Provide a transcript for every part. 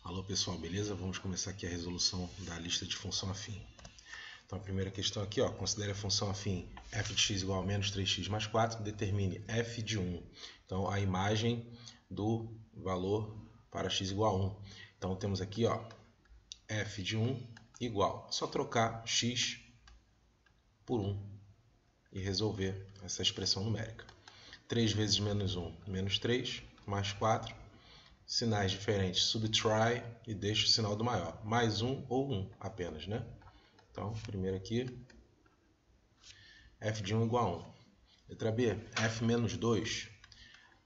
Alô pessoal, beleza? Vamos começar aqui a resolução da lista de função afim. Então a primeira questão aqui, considere a função afim f de x igual a menos 3x mais 4, determine f de 1. Então a imagem do valor para x igual a 1. Então temos aqui, f de 1 igual, só trocar x por 1 e resolver essa expressão numérica. 3 vezes menos 1, menos 3, mais 4. Sinais diferentes, subtrai e deixa o sinal do maior. Mais 1 ou 1 apenas, né? Então, primeiro aqui, f de 1 igual a 1. Letra B, f menos 2.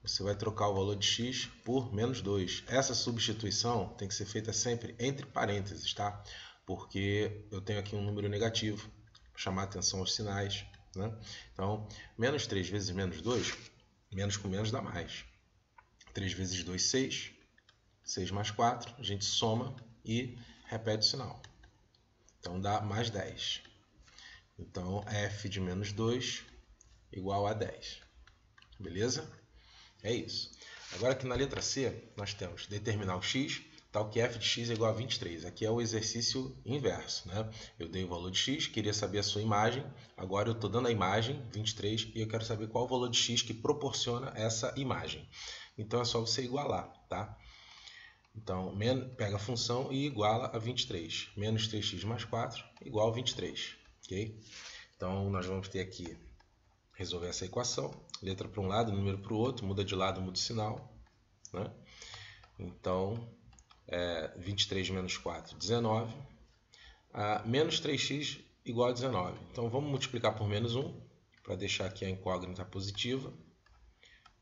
Você vai trocar o valor de x por menos 2. Essa substituição tem que ser feita sempre entre parênteses, tá? Porque eu tenho aqui um número negativo, para chamar a atenção aos sinais, né? Então, menos 3 vezes menos 2, menos com menos dá mais. 3 vezes 2, 6. 6 mais 4, a gente soma e repete o sinal. Então dá mais 10. Então f de menos 2 igual a 10. Beleza? É isso. Agora aqui na letra C, nós temos determinar o x, tal que f de x é igual a 23. Aqui é o exercício inverso, né? Eu dei o valor de x, queria saber a sua imagem. Agora eu estou dando a imagem, 23, e eu quero saber qual o valor de x que proporciona essa imagem. Então é só você igualar, tá? Então, pega a função e iguala a 23. Menos 3x mais 4 igual a 23. Ok? Então, nós vamos ter aqui, resolver essa equação. Letra para um lado, número para o outro. Muda de lado, muda o sinal. Né? Então, 23 menos 4, 19. Menos 3x igual a 19. Então, vamos multiplicar por menos 1, para deixar aqui a incógnita positiva.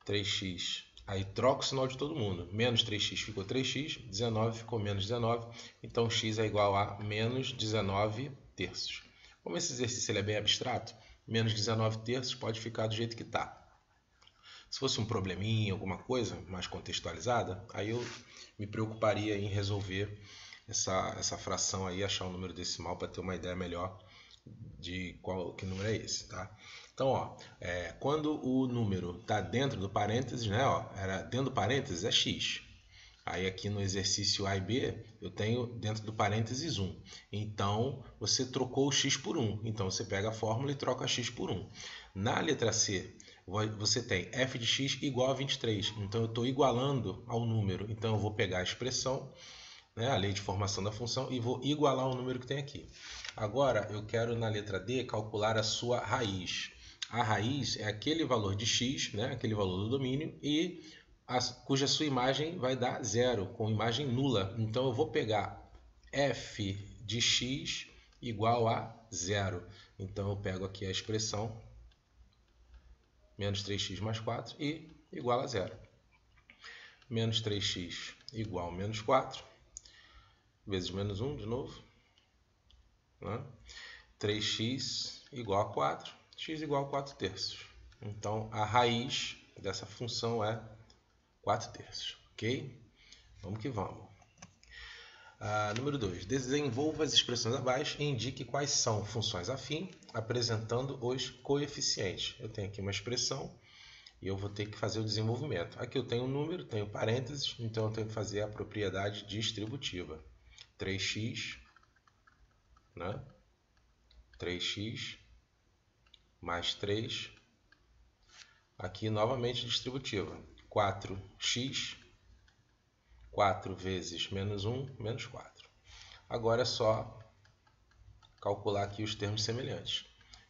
3x. Aí troca o sinal de todo mundo. Menos 3x ficou 3x, 19 ficou menos 19. Então x é igual a menos 19 terços. Como esse exercício ele é bem abstrato, menos 19 terços pode ficar do jeito que está. Se fosse um probleminha, alguma coisa mais contextualizada, aí eu me preocuparia em resolver essa fração aí, achar um número decimal para ter uma ideia melhor de que número é esse, tá? Então, quando o número está dentro do parênteses, né? Era dentro do parênteses é x. Aí aqui no exercício A e B, eu tenho dentro do parênteses 1. Então, você trocou o x por 1. Então, você pega a fórmula e troca x por 1. Na letra C, você tem f de x igual a 23. Então, eu estou igualando ao número. Então, eu vou pegar a expressão, né, a lei de formação da função, e vou igualar o número que tem aqui. Agora, eu quero na letra D calcular a sua raiz. A raiz é aquele valor de x, né, aquele valor do domínio, e cuja sua imagem vai dar zero, com imagem nula. Então, eu vou pegar f de x igual a zero. Então, eu pego aqui a expressão menos 3x mais 4 e igual a zero. Menos 3x igual a menos 4, vezes menos 1 de novo. 3x igual a 4, x igual a 4 terços. Então, a raiz dessa função é 4 terços, ok? Vamos que vamos. Número 2. Desenvolva as expressões abaixo e indique quais são funções afim, apresentando os coeficientes. Eu tenho aqui uma expressão e eu vou ter que fazer o desenvolvimento. Aqui eu tenho um número, tenho parênteses, então eu tenho que fazer a propriedade distributiva. 3x, né? 3x mais 3, aqui novamente distributiva, 4x, 4 vezes menos 1, menos 4. Agora é só calcular aqui os termos semelhantes.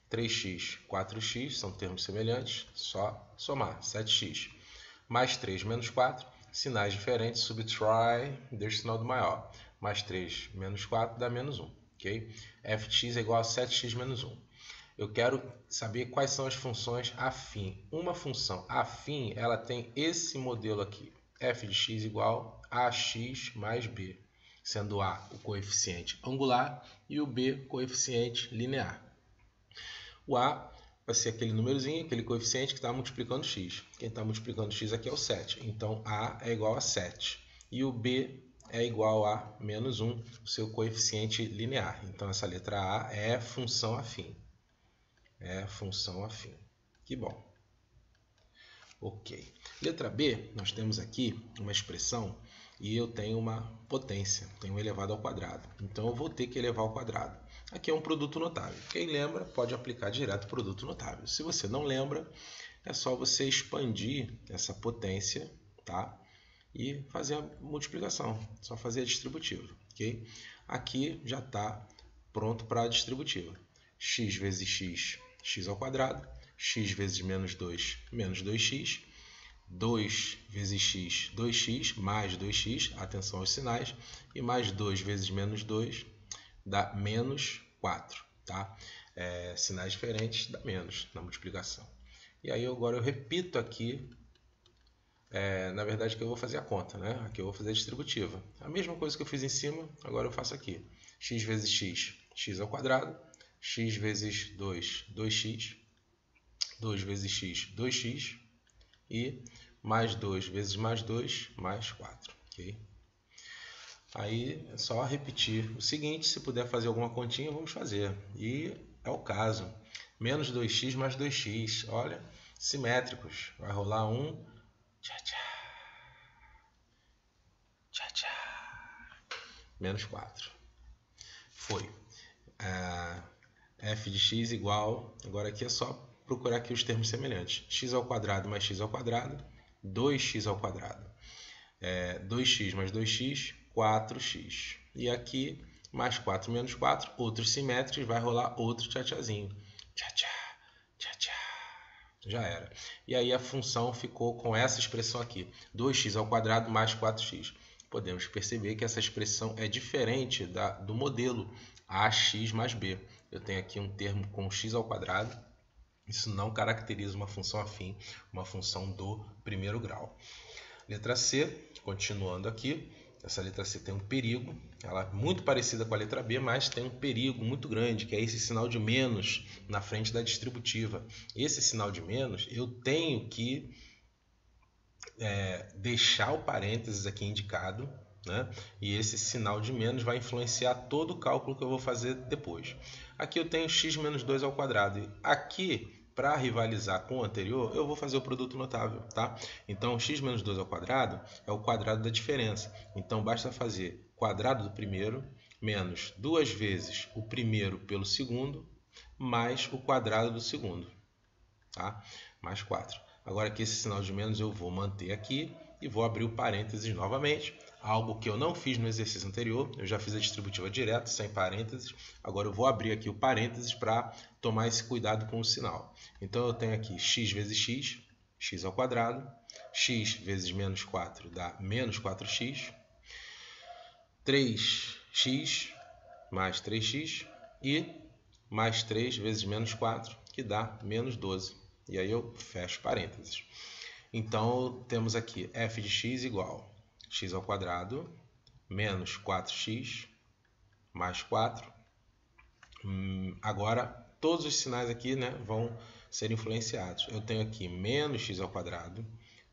3x, 4x são termos semelhantes, só somar, 7x. Mais 3 menos 4, sinais diferentes, subtrai, deixa o sinal do maior. Mais 3 menos 4 dá menos 1. Okay? f de x é igual a 7x menos 1. Eu quero saber quais são as funções afim. Uma função afim, ela tem esse modelo aqui. F de x igual a ax mais b, sendo a o coeficiente angular e o b coeficiente linear. O a vai ser aquele númerozinho, aquele coeficiente que está multiplicando x. Quem está multiplicando x aqui é o 7. Então a é igual a 7. E o b é igual a menos 1, o seu coeficiente linear. Então essa letra A é função afim. É função afim. Que bom. Ok. Letra B, nós temos aqui uma expressão e eu tenho uma potência, tenho um elevado ao quadrado. Então eu vou ter que elevar ao quadrado. Aqui é um produto notável. Quem lembra pode aplicar direto produto notável. Se você não lembra, é só você expandir essa potência, tá? E fazer a multiplicação. Só fazer a distributiva, ok? Aqui já está pronto para a distributiva. X vezes x, x ao quadrado. X vezes menos 2, menos 2x. 2 vezes x, 2x, mais 2x, atenção aos sinais, e mais 2 vezes menos 2 dá menos 4, tá? Sinais diferentes dá menos na multiplicação. E aí agora eu repito aqui, na verdade que eu vou fazer a conta, né? Aqui eu vou fazer a distributiva. A mesma coisa que eu fiz em cima, agora eu faço aqui. X vezes x, x ao quadrado. X vezes 2, 2x. 2 vezes x, 2x. E mais 2 vezes mais 2, mais 4. Okay? Aí é só repetir o seguinte, se puder fazer alguma continha, vamos fazer. E é o caso. Menos 2x mais 2x. Olha, simétricos. Vai rolar um. Tchá, tchá. Tchá, tchá. Menos 4. Foi. F de x igual. Agora aqui é só procurar aqui os termos semelhantes. X ao quadrado mais x ao quadrado. 2x ao quadrado. 2x mais 2x, 4x. E aqui, mais 4 menos 4, outros simétricos, vai rolar outro tchá-tchazinho. Tchá-tchá, tchá-tchá. Já era. E aí a função ficou com essa expressão aqui. 2x ao quadrado mais 4x. Podemos perceber que essa expressão é diferente do modelo ax mais b. Eu tenho aqui um termo com x ao quadrado. Isso não caracteriza uma função afim, uma função do primeiro grau. Letra C, continuando aqui, essa letra C tem um perigo, ela é muito parecida com a letra B, mas tem um perigo muito grande, que é esse sinal de menos na frente da distributiva. Esse sinal de menos, eu tenho que deixar o parênteses aqui indicado, né? E esse sinal de menos vai influenciar todo o cálculo que eu vou fazer depois. Aqui eu tenho x menos 2 ao quadrado. Aqui, para rivalizar com o anterior, eu vou fazer o produto notável, tá? Então, x menos 2 ao quadrado é o quadrado da diferença. Então, basta fazer quadrado do primeiro menos 2 vezes o primeiro pelo segundo mais o quadrado do segundo, tá? Mais 4. Agora, aqui esse sinal de menos eu vou manter aqui e vou abrir o parênteses novamente. Algo que eu não fiz no exercício anterior, eu já fiz a distributiva direto, sem parênteses. Agora eu vou abrir aqui o parênteses para tomar esse cuidado com o sinal. Então eu tenho aqui x vezes x, x ao quadrado. X vezes menos 4 dá menos 4x. 3x mais 3x e mais 3 vezes menos 4, que dá menos 12. E aí eu fecho parênteses. Então temos aqui f de x igual x ao quadrado menos 4x mais 4. Agora, todos os sinais aqui, né, vão ser influenciados. Eu tenho aqui menos x ao quadrado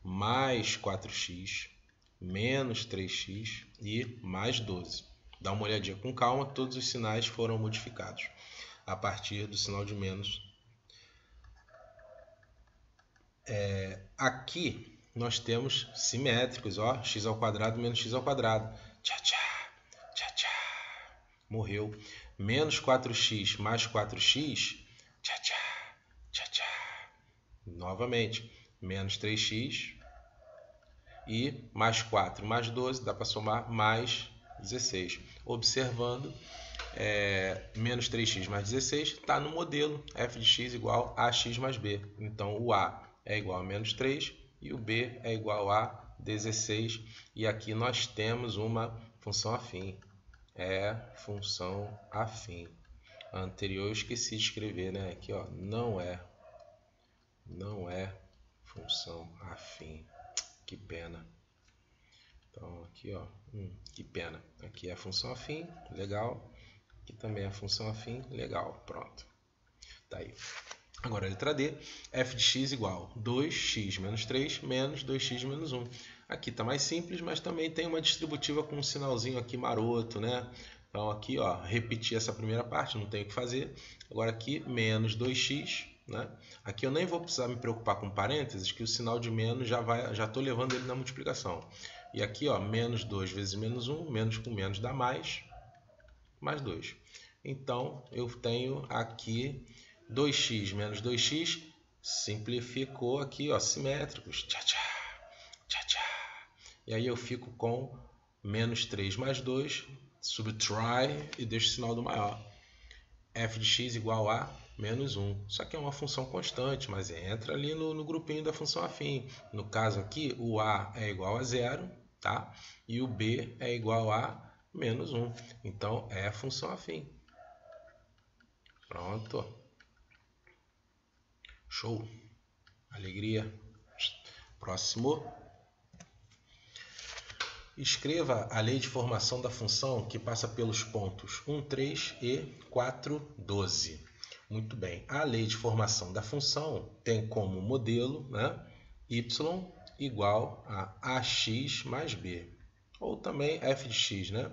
mais 4x menos 3x e mais 12. Dá uma olhadinha com calma, todos os sinais foram modificados a partir do sinal de menos. Aqui nós temos simétricos, ó, x ao quadrado menos x ao quadrado. Tchá, tchá, tchá, tchá. Morreu. Menos 4x mais 4x. Tchá, tchá, tchá, tchá. Novamente. Menos 3x. E mais 4 mais 12, dá para somar mais 16. Observando, menos 3x mais 16 está no modelo f de x igual a x mais b. Então, o a é igual a menos 3 e o b é igual a 16. E aqui nós temos uma função afim. Função afim. A anterior eu esqueci de escrever, né? Aqui, ó, não é função afim. Que pena. Então, aqui, ó, que pena. Aqui é a função afim, legal. Aqui também é a função afim, legal. Pronto. Tá aí. Agora, a letra D, f de x igual 2x menos 3 menos 2x menos 1. Aqui está mais simples, mas também tem uma distributiva com um sinalzinho aqui maroto, né? Então, aqui, ó, repetir essa primeira parte, não tem o que fazer. Agora, aqui, menos 2x, né? Aqui eu nem vou precisar me preocupar com parênteses, que o sinal de menos já estou levando ele na multiplicação. E aqui, ó, menos 2 vezes menos 1, menos com menos dá mais 2. Então, eu tenho aqui 2x menos 2x, simplificou aqui, ó, simétricos. Tchá, tchá, tchá, tchá. E aí eu fico com menos 3 mais 2, subtrai e deixo o sinal do maior. f de x igual a menos 1. Isso aqui é uma função constante, mas entra ali no grupinho da função afim. No caso aqui, o a é igual a 0, tá? E o b é igual a menos 1. Então, é a função afim. Pronto. Show. Alegria. Próximo. Escreva a lei de formação da função que passa pelos pontos 1, 3 e 4, 12. Muito bem. A lei de formação da função tem como modelo, né, y igual a ax mais b. Ou também f de x, né,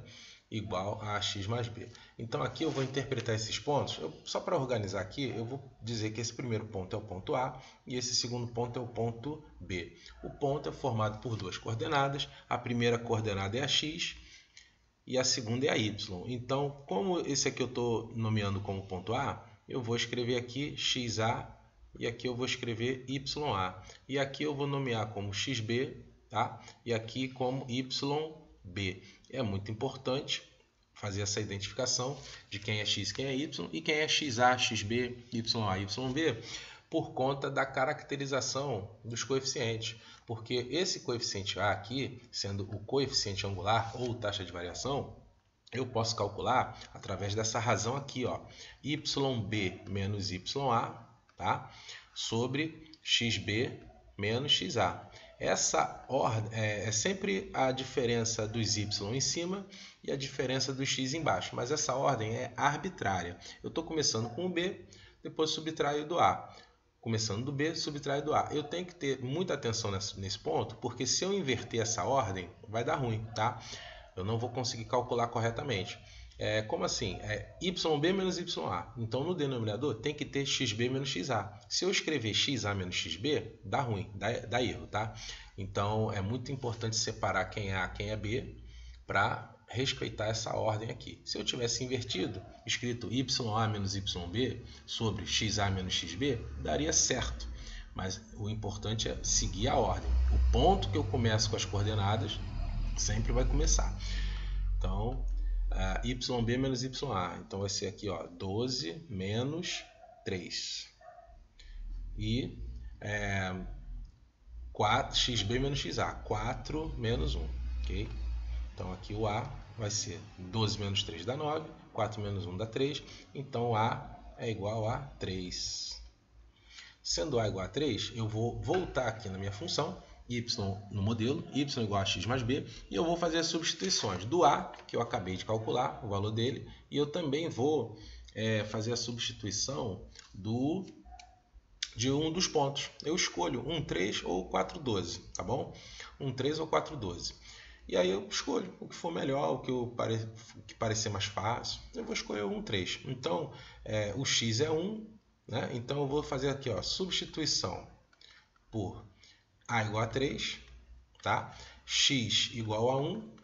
igual a ax mais b. Então aqui eu vou interpretar esses pontos. Só para organizar aqui, eu vou dizer que esse primeiro ponto é o ponto A e esse segundo ponto é o ponto B. O ponto é formado por duas coordenadas. A primeira coordenada é a x e a segunda é a y. Então, como esse aqui eu estou nomeando como ponto A, eu vou escrever aqui xa e aqui eu vou escrever ya. E aqui eu vou nomear como xb, tá? E aqui como yb. É muito importante fazer essa identificação de quem é x, quem é y e quem é xa, xb, ya, yb, por conta da caracterização dos coeficientes. Porque esse coeficiente a aqui, sendo o coeficiente angular ou taxa de variação, eu posso calcular através dessa razão aqui, ó, yb menos ya, tá? Sobre xb menos xa. Essa ordem é sempre a diferença dos y em cima e a diferença dos x embaixo, mas essa ordem é arbitrária. Eu estou começando com o b, depois subtraio do a. Começando do b, subtraio do a. Eu tenho que ter muita atenção nesse ponto, porque se eu inverter essa ordem, vai dar ruim, tá? Eu não vou conseguir calcular corretamente. Como assim? YB menos YA. Então, no denominador, tem que ter XB menos XA. Se eu escrever XA menos XB, dá ruim, dá erro, tá? Então, é muito importante separar quem é A, quem é B, para respeitar essa ordem aqui. Se eu tivesse invertido, escrito YA menos YB sobre XA menos XB, daria certo. Mas o importante é seguir a ordem. O ponto que eu começo com as coordenadas sempre vai começar. Então, YB menos YA. Então, vai ser aqui, ó, 12 menos 3. E 4xB menos XA. 4 menos 1. Ok? Então, aqui o A vai ser 12 menos 3 dá 9. 4 menos 1 dá 3. Então, A é igual a 3. Sendo A igual a 3, eu vou voltar aqui na minha função, y no modelo, y igual a x mais b, e eu vou fazer as substituições do a, que eu acabei de calcular, o valor dele, e eu também vou fazer a substituição de um dos pontos. Eu escolho 1, 3 ou 4, 12, tá bom? 1, 3 ou 4, 12. E aí eu escolho o que for melhor, o que parecer mais fácil. Eu vou escolher 1, 3. Então, o x é 1, né? Então eu vou fazer aqui, ó, substituição por a igual a 3, tá? X igual a 1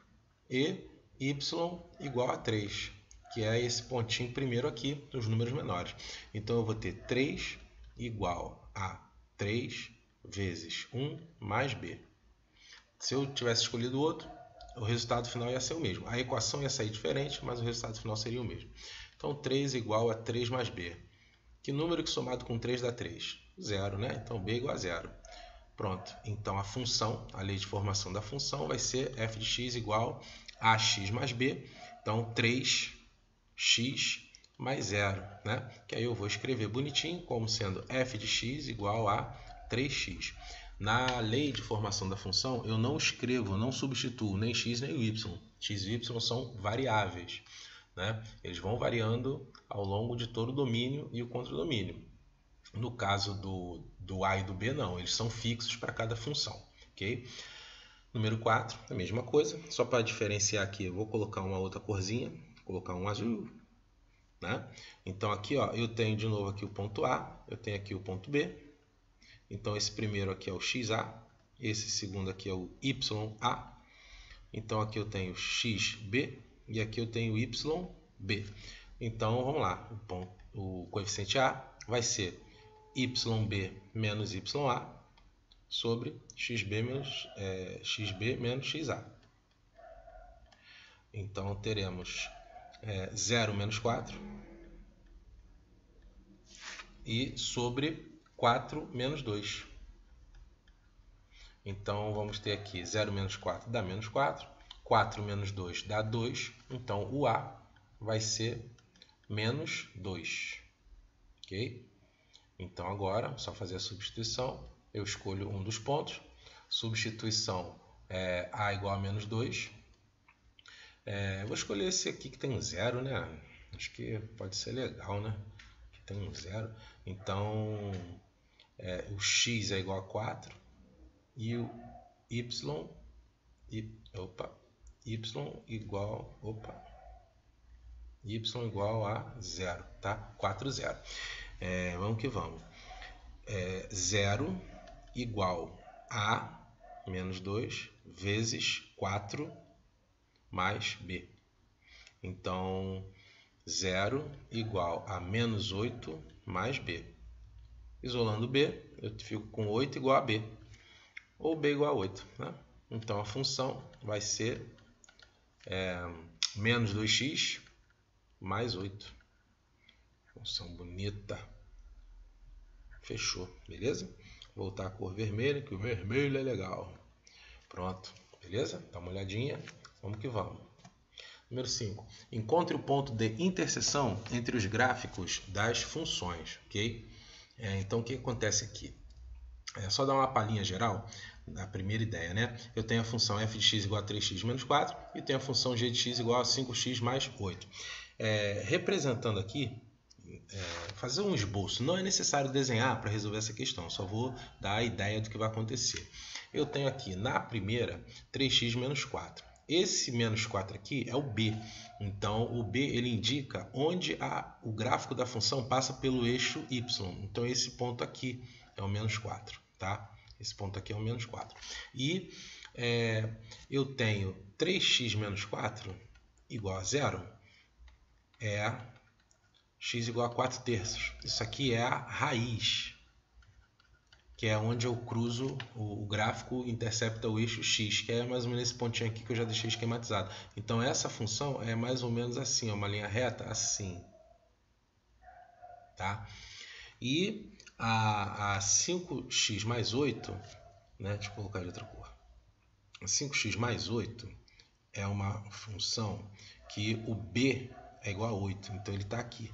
e y igual a 3, que é esse pontinho primeiro aqui dos números menores. Então eu vou ter 3 igual a 3 vezes 1 mais b. Se eu tivesse escolhido o outro, o resultado final ia ser o mesmo. A equação ia sair diferente, mas o resultado final seria o mesmo. Então 3 igual a 3 mais b. Que número que somado com 3 dá 3? 0, né? Então b igual a 0. Pronto. Então a função, a lei de formação da função vai ser f de x igual a ax mais b. Então 3x mais 0, né? Que aí eu vou escrever bonitinho como sendo f de x igual a 3x. Na lei de formação da função, eu não escrevo, não substituo nem x nem y. X e y são variáveis, né? Eles vão variando ao longo de todo o domínio e o contradomínio. No caso do A e do B, não. Eles são fixos para cada função. Okay? Número 4, a mesma coisa. Só para diferenciar aqui, eu vou colocar uma outra corzinha. Vou colocar um azul. Né? Então, aqui ó, eu tenho de novo aqui o ponto A. Eu tenho aqui o ponto B. Então, esse primeiro aqui é o XA. Esse segundo aqui é o YA. Então aqui eu tenho xb e aqui eu tenho yb. Então vamos lá, o coeficiente A vai ser yb menos ya sobre xb menos xa. Então teremos 0 menos 4 e sobre 4 menos 2. Então vamos ter aqui 0 menos 4 dá menos 4, 4 menos 2 dá 2, então o A vai ser menos 2. Ok? Então agora, só fazer a substituição, eu escolho um dos pontos, substituição é A igual a menos 2. Vou escolher esse aqui que tem um 0, né? Acho que pode ser legal, né? Que tem um 0. Então, o x é igual a 4 e o y igual a 0, tá? 4, 0. Vamos que vamos. 0 igual a menos 2 vezes 4 mais b. Então, 0 igual a menos 8 mais b. Isolando b, eu fico com 8 igual a b. Ou b igual a 8. Né? Então, a função vai ser menos 2x mais 8. Função bonita. Fechou, beleza? Voltar a cor vermelha, que o vermelho é legal. Pronto, beleza? Dá uma olhadinha. Vamos que vamos. Número 5. Encontre o ponto de interseção entre os gráficos das funções. Ok? Então, o que acontece aqui? Só dar uma palhinha geral na primeira ideia, né? Eu tenho a função f de x igual a 3x menos 4 e tenho a função g de x igual a 5x mais 8. Representando aqui, fazer um esboço. Não é necessário desenhar para resolver essa questão, só vou dar a ideia do que vai acontecer. Eu tenho aqui na primeira 3x menos 4. Esse menos 4 aqui é o b. Então, o b ele indica onde o gráfico da função passa pelo eixo y. Então, esse ponto aqui é o menos 4. Tá? Esse ponto aqui é o menos 4. E eu tenho 3x menos 4 igual a 0. X igual a 4 terços. Isso aqui é a raiz, que é onde eu cruzo o gráfico, intercepta o eixo x, que é mais ou menos esse pontinho aqui que eu já deixei esquematizado. Então essa função é mais ou menos assim, uma linha reta assim. Tá? E a 5x mais 8, né? Deixa eu colocar de outra cor. A 5x mais 8 é uma função que o b é igual a 8, então ele está aqui.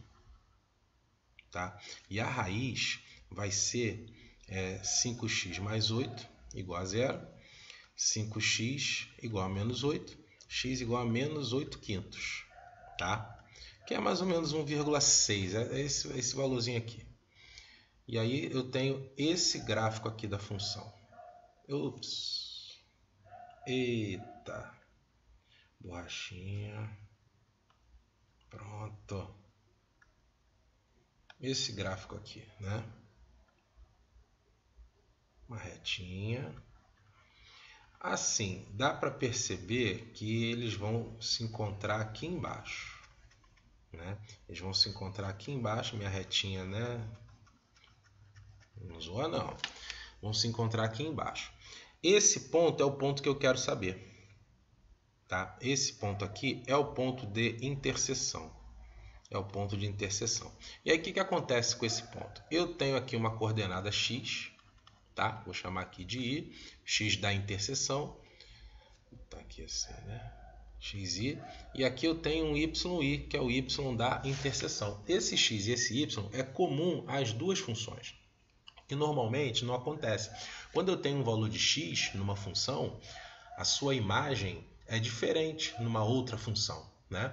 Tá? E a raiz vai ser 5x mais 8 igual a 0, 5x igual a menos 8, x igual a menos 8 quintos, tá? Que é mais ou menos 1,6, é esse valorzinho aqui. E aí eu tenho esse gráfico aqui da função. Ups! Eita! Borrachinha. Pronto. Esse gráfico aqui, né? Uma retinha. Assim, dá para perceber que eles vão se encontrar aqui embaixo, né? Eles vão se encontrar aqui embaixo, minha retinha, né? Não zoa não. Vão se encontrar aqui embaixo. Esse ponto é o ponto que eu quero saber, tá? Esse ponto aqui é o ponto de interseção. É o ponto de interseção. E aí o que acontece com esse ponto? Eu tenho aqui uma coordenada x, tá? Vou chamar aqui de i, x da interseção. Tá aqui assim, né? xi. E aqui eu tenho um yi, que é o y da interseção. Esse x e esse y é comum às duas funções. Que normalmente não acontece. Quando eu tenho um valor de x numa função, a sua imagem é diferente numa outra função, né?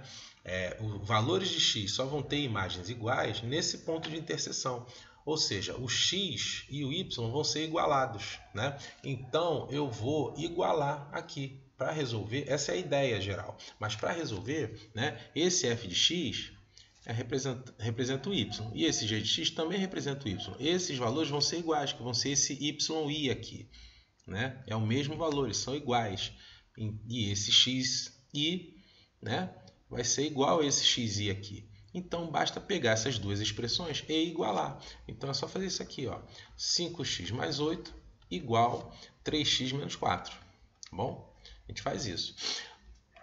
Os valores de x só vão ter imagens iguais nesse ponto de interseção. Ou seja, o x e o y vão ser igualados, né? Então, eu vou igualar aqui. Para resolver, essa é a ideia geral. Mas para resolver, né, esse f de x representa o y. E esse g de x também representa o y. Esses valores vão ser iguais, que vão ser esse yi aqui, né? É o mesmo valor, eles são iguais. e esse xi, né, vai ser igual a esse xi aqui. Então, basta pegar essas duas expressões e igualar. Então, é só fazer isso aqui, ó. 5x mais 8 igual 3x menos 4. Tá bom? A gente faz isso.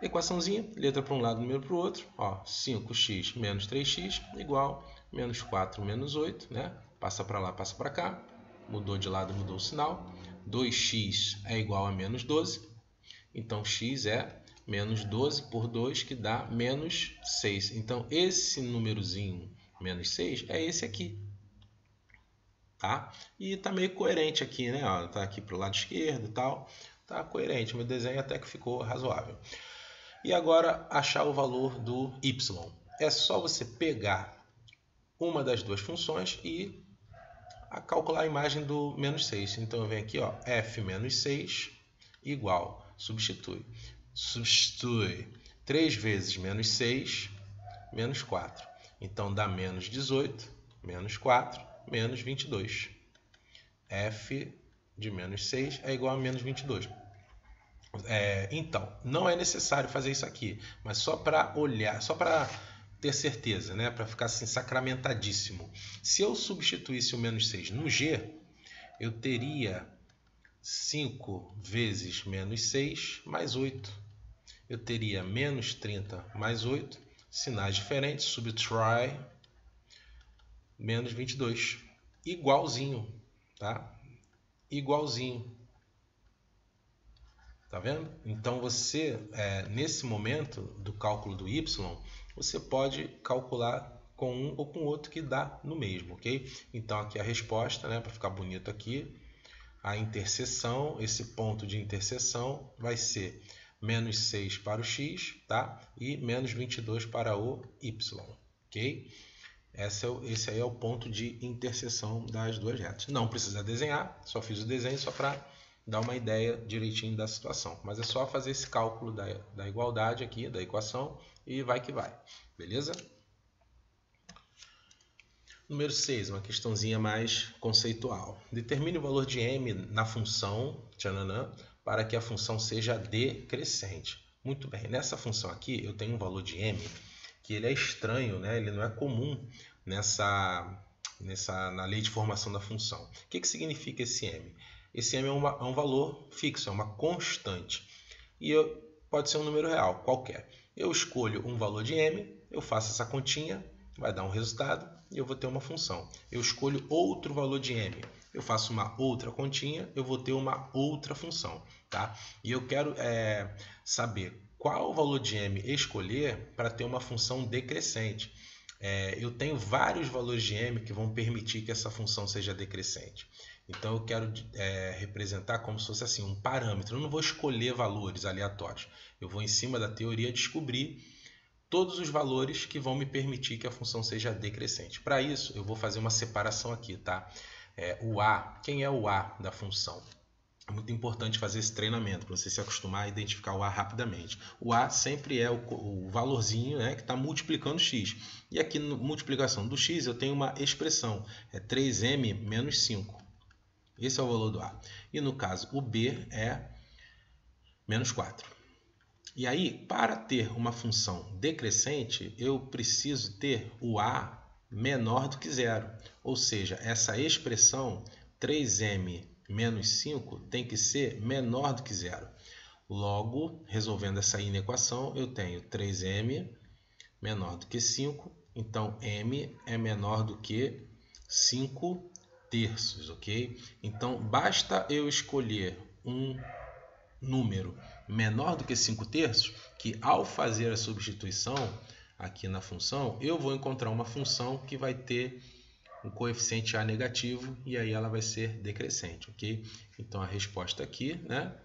Equaçãozinha, letra para um lado, número para o outro. Ó, 5x menos 3x igual menos 4 menos 8. Né? Passa para lá, passa para cá. Mudou de lado, mudou o sinal. 2x é igual a menos 12. Então, x é menos 12 por 2, que dá menos 6. Então, esse númerozinho, menos 6, é esse aqui. Tá? E tá meio coerente aqui, né? Ó, tá aqui pro lado esquerdo e tal. Tá coerente. Meu desenho até que ficou razoável. E agora, achar o valor do y. É só você pegar uma das duas funções e calcular a imagem do menos 6. Então, eu venho aqui, ó, f menos 6 igual, substitui 3 vezes menos 6, menos 4. Então, dá menos 18, menos 4, menos 22. F de menos 6 é igual a menos 22. Então, não é necessário fazer isso aqui, mas só para olhar, só para ter certeza, né? Para ficar assim sacramentadíssimo. Se eu substituísse o menos 6 no G, eu teria 5 vezes menos 6 mais 8. Eu teria menos 30 mais 8, sinais diferentes, subtrai, menos 22. Igualzinho, tá? Igualzinho. Tá vendo? Então, você, nesse momento do cálculo do y, você pode calcular com um ou com outro que dá no mesmo, ok? Então, aqui a resposta, né, para ficar bonito aqui, a interseção, esse ponto de interseção vai ser menos 6 para o x, tá? E menos 22 para o y, ok? Esse aí é o ponto de interseção das duas retas. Não precisa desenhar, só fiz o desenho só para dar uma ideia direitinho da situação. Mas é só fazer esse cálculo da igualdade aqui, da equação, e vai que vai. Beleza? Número 6, uma questãozinha mais conceitual. Determine o valor de m na função tchananã, para que a função seja decrescente. Muito bem, nessa função aqui eu tenho um valor de m que ele é estranho, né? Ele não é comum na lei de formação da função. O que significa esse m? Esse m é um valor fixo, é uma constante. E pode ser um número real, qualquer. Eu escolho um valor de m, eu faço essa continha, vai dar um resultado e eu vou ter uma função. Eu escolho outro valor de m, eu faço uma outra continha, eu vou ter uma outra função. Tá? E eu quero saber qual valor de m escolher para ter uma função decrescente. Eu tenho vários valores de m que vão permitir que essa função seja decrescente. Então, eu quero representar como se fosse assim, um parâmetro. Eu não vou escolher valores aleatórios. Eu vou, em cima da teoria, descobrir todos os valores que vão me permitir que a função seja decrescente. Para isso, eu vou fazer uma separação aqui, tá? O a, quem é o a da função? É muito importante fazer esse treinamento para você se acostumar a identificar o a rapidamente. O a sempre é o valorzinho, né, que está multiplicando x. E aqui na multiplicação do x eu tenho uma expressão, 3m menos 5. Esse é o valor do a. E no caso o b é menos 4. E aí, para ter uma função decrescente, eu preciso ter o a menor do que zero. Ou seja, essa expressão 3m menos 5 tem que ser menor do que zero. Logo, resolvendo essa inequação, eu tenho 3m menor do que 5. Então, m é menor do que 5 terços, ok? Então, basta eu escolher um número menor do que 5 terços, que ao fazer a substituição aqui na função, eu vou encontrar uma função que vai ter um coeficiente a negativo e aí ela vai ser decrescente, ok? Então a resposta aqui, né,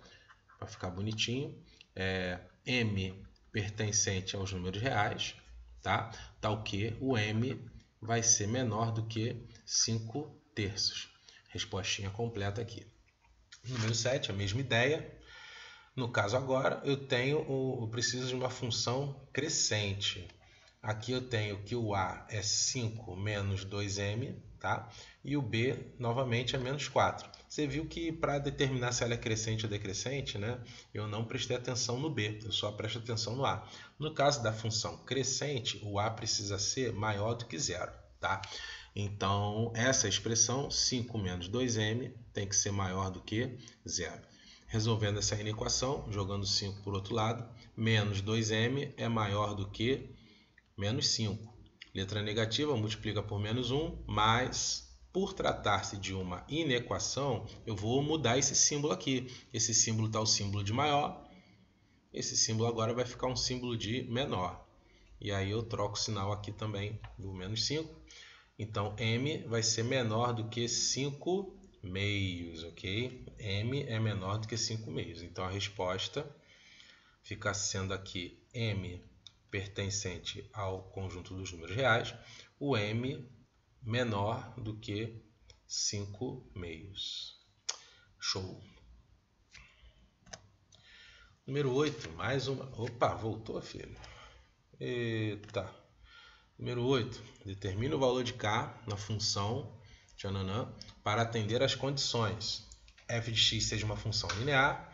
para ficar bonitinho, é m pertencente aos números reais, tá? Tal que o m vai ser menor do que 5 terços. Respostinha completa aqui. Número 7, a mesma ideia. No caso agora, eu preciso de uma função crescente. Aqui eu tenho que o a é 5 menos 2m, tá? E o b, novamente, é menos 4. Você viu que para determinar se ela é crescente ou decrescente, né, eu não prestei atenção no B, eu só presto atenção no A. No caso da função crescente, o A precisa ser maior do que zero, tá? Então, essa expressão, 5 menos 2m, tem que ser maior do que zero. Resolvendo essa inequação, jogando 5 por outro lado, menos 2m é maior do que menos 5. Letra negativa multiplica por menos 1, mas por tratar-se de uma inequação, eu vou mudar esse símbolo aqui. Esse símbolo está o símbolo de maior, esse símbolo agora vai ficar um símbolo de menor. E aí eu troco o sinal aqui também do menos 5. Então, m vai ser menor do que 5 meios, ok? M é menor do que 5 meios. Então, a resposta fica sendo aqui m pertencente ao conjunto dos números reais, o m menor do que 5 meios. Show! Número 8, mais uma... Opa, voltou, filho. Eita! Número 8, determine o valor de k na função tchananã, para atender às condições. F de x seja uma função linear,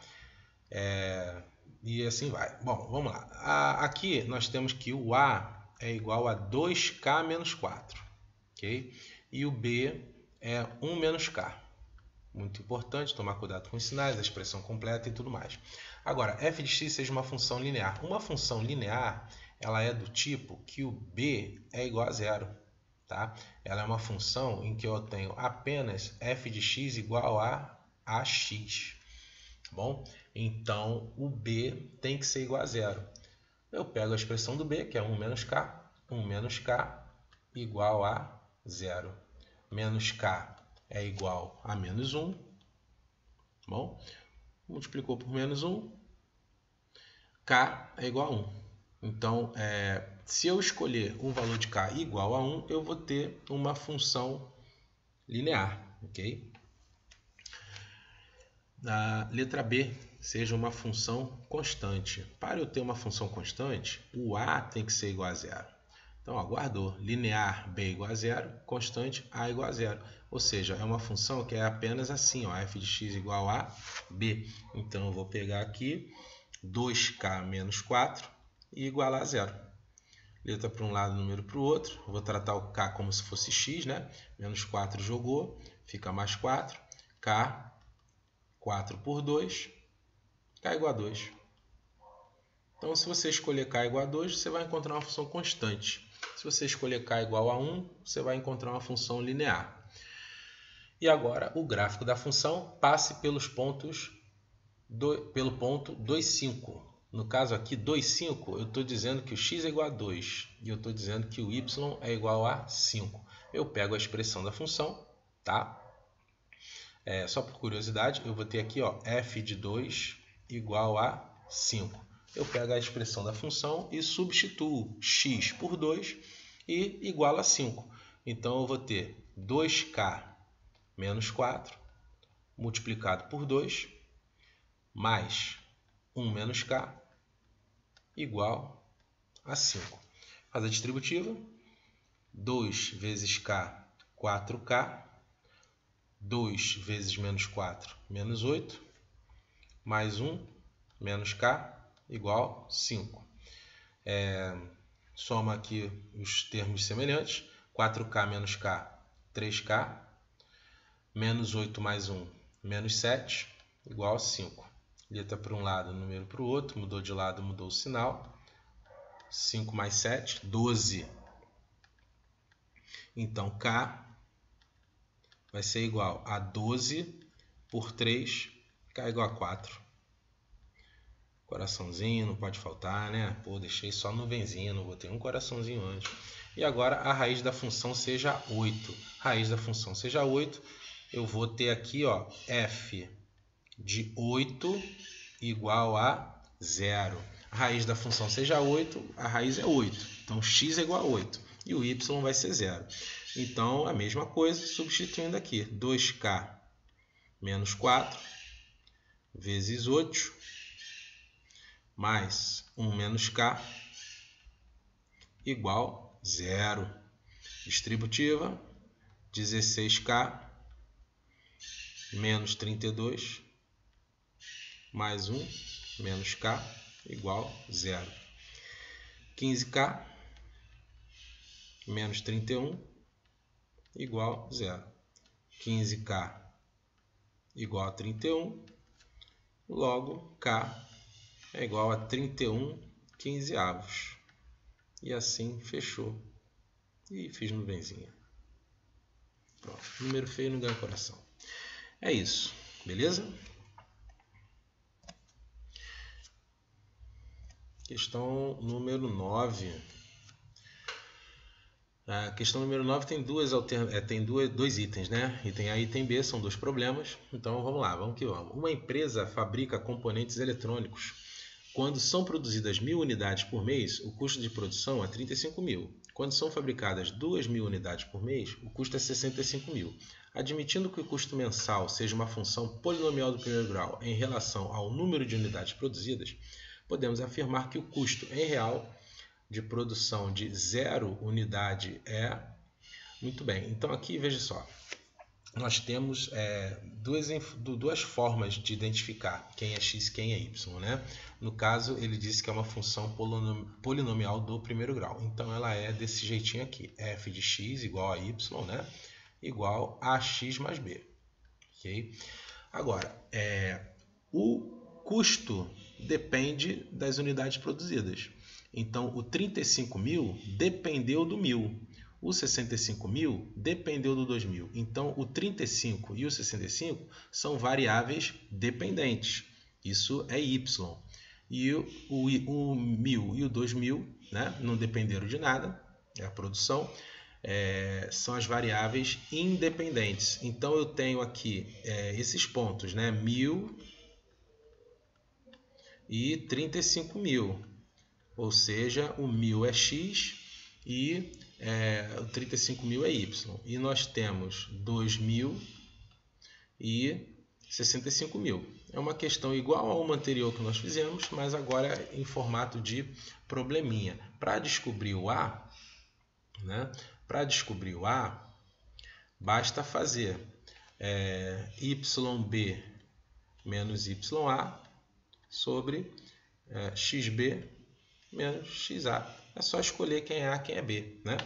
e assim vai. Bom, vamos lá. Aqui nós temos que o A é igual a 2k menos 4. Okay? E o B é 1 menos k. Muito importante tomar cuidado com os sinais, a expressão completa e tudo mais. Agora, f de x seja uma função linear. Uma função linear, ela é do tipo que o b é igual a zero. Tá? Ela é uma função em que eu tenho apenas f de x igual a ax. Bom, então o b tem que ser igual a zero. Eu pego a expressão do b, que é 1 menos k igual a zero. Menos k é igual a menos 1. Bom, multiplicou por menos 1, k é igual a 1. Então, se eu escolher um valor de k igual a 1, eu vou ter uma função linear. Ok? Na letra B, seja uma função constante. Para eu ter uma função constante, o a tem que ser igual a zero. Então, guardou. Linear b igual a zero, constante a igual a zero. Ou seja, é uma função que é apenas assim, ó, f de x igual a b. Então, eu vou pegar aqui 2k menos 4 e igualar a zero. Letra para um lado, número para o outro. Vou tratar o k como se fosse x, né? Menos 4 jogou, fica mais 4. K, 4 por 2, k igual a 2. Então, se você escolher k igual a 2, você vai encontrar uma função constante. Se você escolher k igual a 1, você vai encontrar uma função linear. E agora, o gráfico da função passe pelos pontos pelo ponto 2, 5. No caso aqui, 2, 5, eu estou dizendo que o x é igual a 2 e eu estou dizendo que o y é igual a 5. Eu pego a expressão da função, tá? Só por curiosidade, eu vou ter aqui, ó, f de 2 igual a 5. Eu pego a expressão da função e substituo x por 2 e igual a 5. Então, eu vou ter 2k menos 4 multiplicado por 2 mais 1 menos k igual a 5. Faz a distributiva. 2 vezes k, 4k. 2 vezes menos 4, menos 8. Mais 1 menos k igual a 5. Soma aqui os termos semelhantes. 4k menos k, 3k. Menos 8 mais 1, menos 7, igual a 5. Letra para um lado, número para o outro. Mudou de lado, mudou o sinal. 5 mais 7, 12. Então, k vai ser igual a 12 por 3, k igual a 4. Coraçãozinho, não pode faltar, né? Pô, deixei só nuvenzinha, não botei um coraçãozinho antes. E agora a raiz da função seja 8. Raiz da função seja 8, eu vou ter aqui, ó, f de 8 igual a 0. A raiz da função seja 8, a raiz é 8. Então, x é igual a 8 e o y vai ser 0. Então, a mesma coisa, substituindo aqui. 2k menos 4 vezes 8 mais 1 menos k igual a 0. Distributiva, 16k menos 32 mais 1 menos k igual 0. 15k menos 31 igual 0. 15k igual a 31, logo k é igual a 31 quinzeavos. E assim fechou. E fiz nuvenzinha. Pronto. Número feio não ganha coração. É isso. Beleza? Questão número 9. A questão número 9 tem dois itens, né? Item A e item B são dois problemas. Então vamos lá, vamos que vamos. Uma empresa fabrica componentes eletrônicos. Quando são produzidas 1.000 unidades por mês, o custo de produção é 35.000. Quando são fabricadas 2.000 unidades por mês, o custo é 65.000. Admitindo que o custo mensal seja uma função polinomial do primeiro grau em relação ao número de unidades produzidas, podemos afirmar que o custo em real de produção de 0 unidade é... Muito bem, então aqui veja só. Nós temos duas formas de identificar quem é x e quem é y, né? No caso, ele disse que é uma função polinomial do primeiro grau. Então, ela é desse jeitinho aqui. F de x igual a y, né? Igual a x mais b. Okay? Agora, o custo depende das unidades produzidas. Então, o 35.000 dependeu do 1.000. O 65.000 dependeu do 2.000. Então, o 35 e o 65 são variáveis dependentes. Isso é y. E o 1.000 e o 2.000, né, não dependeram de nada. É a produção. São as variáveis independentes. Então, eu tenho aqui esses pontos, né, 1.000 e 35.000. Ou seja, o 1.000 é x e o 35.000 é y. E nós temos 2.000 e 65.000. É uma questão igual a uma anterior que nós fizemos, mas agora em formato de probleminha. Para descobrir o A, né? Basta fazer YB menos YA sobre XB menos XA. É só escolher quem é A e quem é B, né?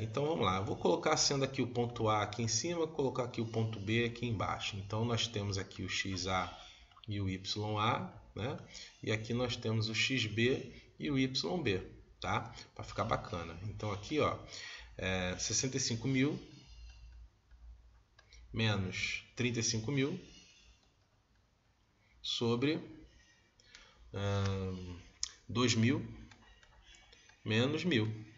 Então vamos lá, eu vou colocar sendo aqui o ponto A aqui em cima, vou colocar aqui o ponto B aqui embaixo. Então nós temos aqui o XA e o YA, né? E aqui nós temos o XB e o YB, tá? Para ficar bacana. Então aqui, ó, 65.000 menos 35.000 sobre 2.000 menos 1.000.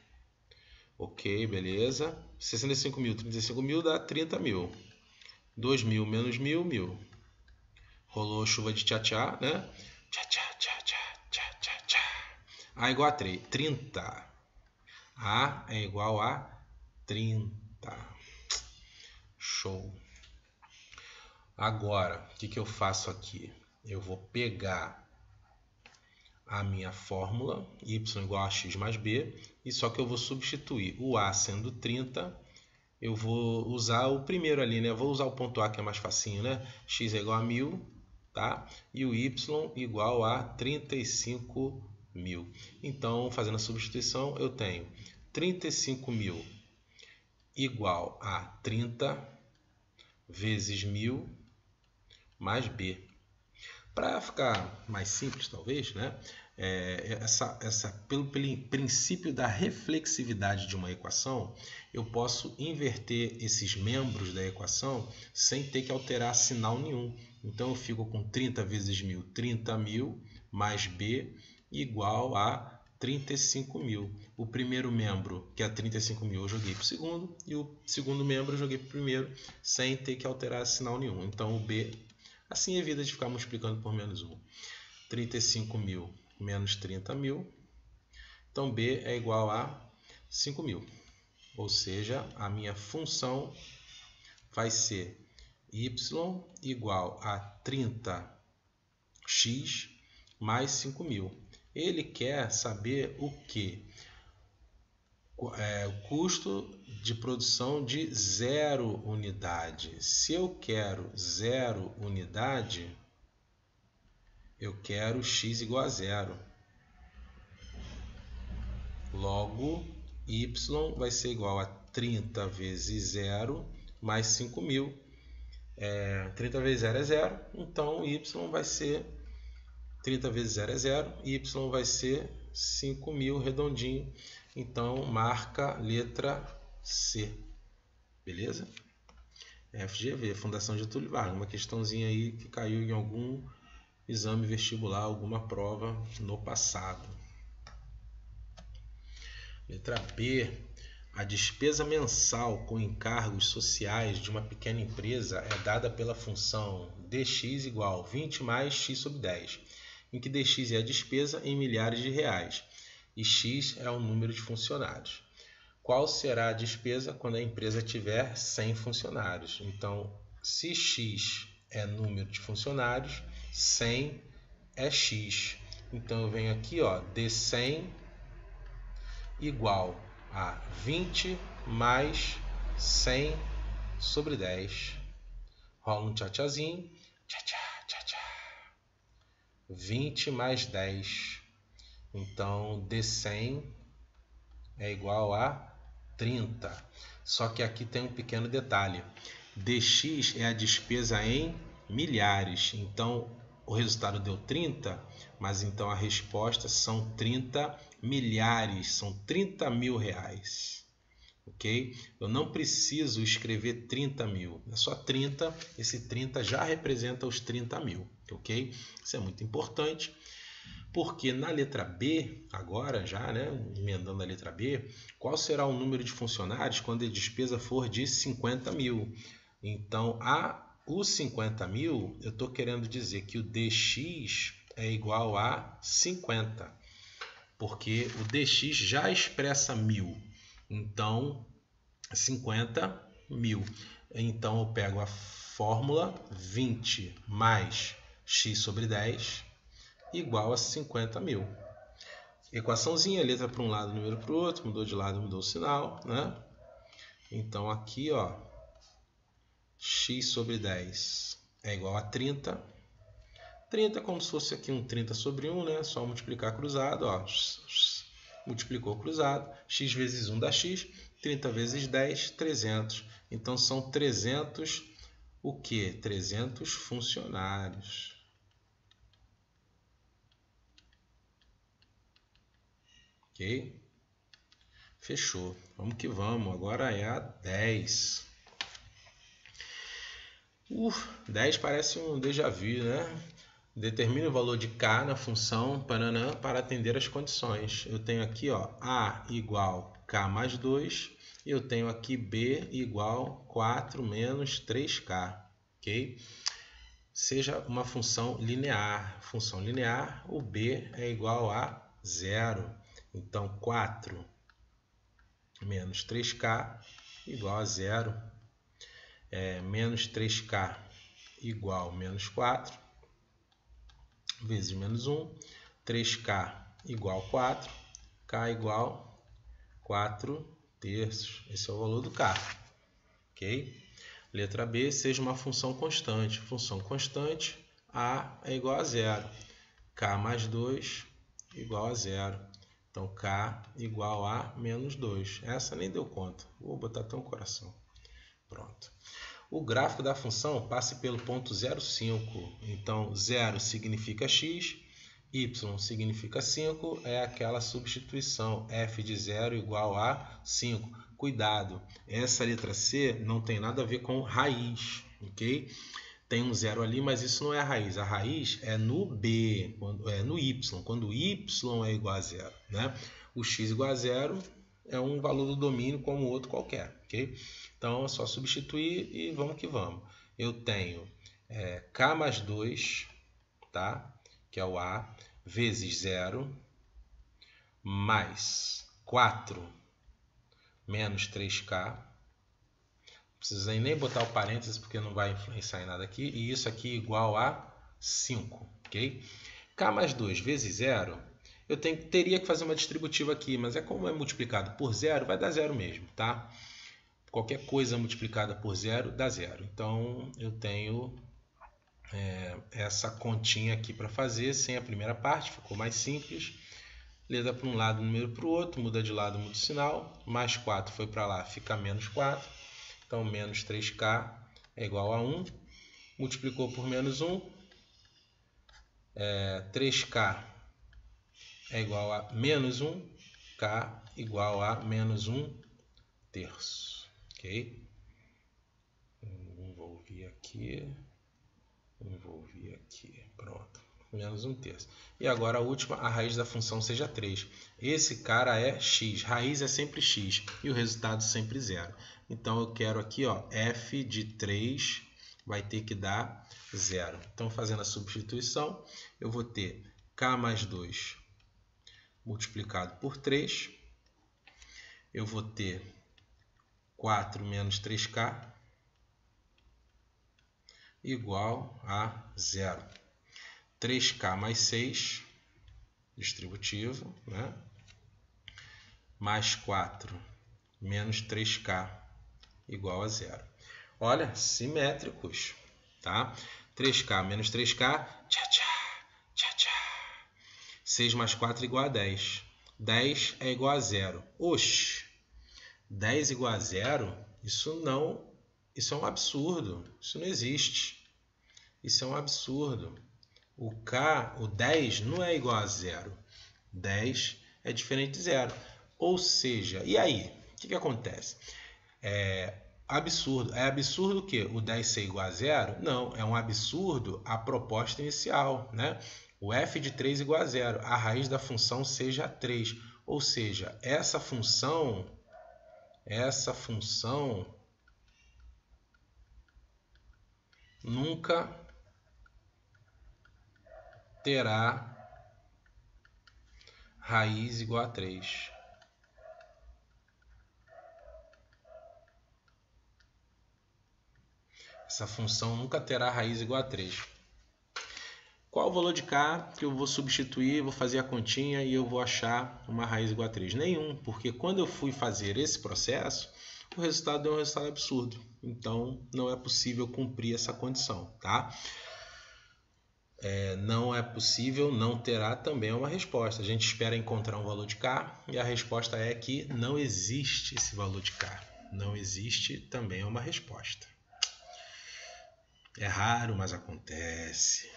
Ok, beleza. 65.000, 35.000 dá 30.000. 2.000 menos 1.000, 1.000. Rolou chuva de tchá-tchá, né? Tchá-tchá, tchá-tchá, tchá-tchá, tchá. A igual a 30. A é igual a 30. Show. Agora, o que eu faço aqui? Eu vou pegar a minha fórmula, y igual a x mais b, e só que eu vou substituir o a sendo 30, eu vou usar o primeiro ali, né? Eu vou usar o ponto A que é mais facinho, né? X é igual a 1.000, tá? E o y igual a 35.000. Então, fazendo a substituição, eu tenho 35.000 igual a 30 vezes 1.000 mais b. Para ficar mais simples, talvez, né? Pelo princípio da reflexividade de uma equação, eu posso inverter esses membros da equação sem ter que alterar sinal nenhum. Então, eu fico com 30 vezes 1.000, 30.000 mais b igual a 35.000. O primeiro membro, que é 35.000, eu joguei para o segundo, e o segundo membro eu joguei para o primeiro, sem ter que alterar sinal nenhum. Então, o b... Assim é a vida de ficar multiplicando por menos 1. 35.000 menos 30.000. Então, B é igual a 5.000. Ou seja, a minha função vai ser y igual a 30x mais 5.000. Ele quer saber o quê? o custo de produção de 0 unidade. Se eu quero 0 unidade, eu quero x igual a 0. Logo, y vai ser igual a 30 vezes 0 mais 5.000. 30 vezes 0 é 0, então y vai ser 30 vezes 0 é 0, y vai ser 5.000 redondinho. Então, marca letra C. Beleza? FGV, Fundação Getúlio Vargas. Uma questãozinha aí que caiu em algum exame vestibular, alguma prova no passado. Letra B. A despesa mensal com encargos sociais de uma pequena empresa é dada pela função dx igual 20 mais x sobre 10, em que dx é a despesa em milhares de reais e x é o número de funcionários. Qual será a despesa quando a empresa tiver 100 funcionários? Então, se x é número de funcionários, 100 é x. Então, eu venho aqui, ó, de 100 igual a 20 mais 100 sobre 10. Rola um tchá-tchazinho. Tchá-tchá, tchá-tchá. 20 mais 10. Então, de 100 é igual a 30. Só que aqui tem um pequeno detalhe. Dx é a despesa em milhares. Então, o resultado deu 30, mas então a resposta são 30 milhares, são 30 mil reais. Ok? Eu não preciso escrever 30 mil, é só 30, esse 30 já representa os 30 mil. Ok? Isso é muito importante, porque na letra B, agora já, né, emendando a letra B, qual será o número de funcionários quando a despesa for de 50 mil? Então, os 50 mil, eu estou querendo dizer que o dx é igual a 50, porque o dx já expressa 1000, então 50 mil. Então eu pego a fórmula 20 mais x sobre 10 igual a 50 mil. Equaçãozinha, letra para um lado, número para o outro, mudou de lado, mudou o sinal, né? Então aqui, ó, x sobre 10 é igual a 30. 30 é como se fosse aqui um 30 sobre 1, né? Só multiplicar cruzado, ó. Multiplicou cruzado. X vezes 1 dá x. 30 vezes 10, 300. Então são 300 o quê? 300 funcionários. Ok? Fechou. Vamos que vamos. Agora é a 10. 10 parece um déjà vu, né? Determine o valor de k na função para atender as condições. Eu tenho aqui, ó, a igual k mais 2 e eu tenho aqui b igual 4 menos 3k. Ok? Seja uma função linear. Função linear, o b é igual a 0. Então, 4 menos 3k igual a 0. Menos 3k igual a menos 4, vezes menos 1. 3k igual a 4, k igual a 4 terços. Esse é o valor do k. Ok? Letra B, seja uma função constante. Função constante, a é igual a 0. K mais 2 igual a 0. Então, k igual a menos 2. Essa nem deu conta. Vou botar até um coração. Pronto. O gráfico da função passa pelo ponto 0,5. Então, 0 significa x, y significa 5. É aquela substituição, f de 0 igual a 5. Cuidado, essa letra C não tem nada a ver com raiz, ok? Tem um 0 ali, mas isso não é a raiz. A raiz é no B, no y, quando y é igual a 0. Né? O x igual a 0 é um valor do domínio como outro qualquer. Okay? Então é só substituir e vamos que vamos. Eu tenho k mais 2, tá? Que é o a, vezes 0, mais 4 menos 3k. Não precisa nem botar o parênteses porque não vai influenciar em nada aqui. E isso aqui igual a 5. Okay? K mais 2 vezes 0 eu teria que fazer uma distributiva aqui, mas como é multiplicado por zero, vai dar zero mesmo, tá? Qualquer coisa multiplicada por zero dá zero. Então, eu tenho essa continha aqui para fazer sem a primeira parte, ficou mais simples. Letra para um lado, número para o outro, muda de lado, muda o sinal. Mais 4 foi para lá, fica menos 4. Então, menos 3k é igual a 1. Multiplicou por menos 1. 3k é igual a menos 1. K igual a menos 1 terço. Ok? Envolvi aqui. Pronto. Menos 1 terço. E agora a última, a raiz da função seja 3. Esse cara é x. Raiz é sempre x. E o resultado sempre 0. Então eu quero aqui, ó, f de 3 vai ter que dar 0. Então fazendo a substituição, eu vou ter k mais 2 multiplicado por 3. Eu vou ter 4 menos 3k igual a 0. 3k mais 6, distributivo, né? Mais 4 menos 3k igual a 0. Olha, simétricos, tá? 3k menos 3k, tchá, tchá, tchá, tchá. 6 mais 4 igual a 10. 10 é igual a 0. Oxe, 10 igual a 0? Isso é um absurdo. Isso não existe. Isso é um absurdo. O 10 não é igual a 0. 10 é diferente de 0. Ou seja, e aí? O que acontece? Absurdo. É absurdo o quê? O 10 ser igual a 0? Não, é um absurdo a proposta inicial, né? O f de 3 igual a 0. A raiz da função seja 3. Ou seja, essa função nunca terá raiz igual a 3. Essa função nunca terá raiz igual a 3. Qual o valor de k que eu vou substituir, vou fazer a continha e eu vou achar uma raiz igual a 3? Nenhum, porque quando eu fui fazer esse processo, o resultado deu um resultado absurdo. Então, não é possível cumprir essa condição, tá? Não é possível, não terá também uma resposta. A gente espera encontrar um valor de k e a resposta é que não existe esse valor de k. Não existe também uma resposta. É raro, mas acontece.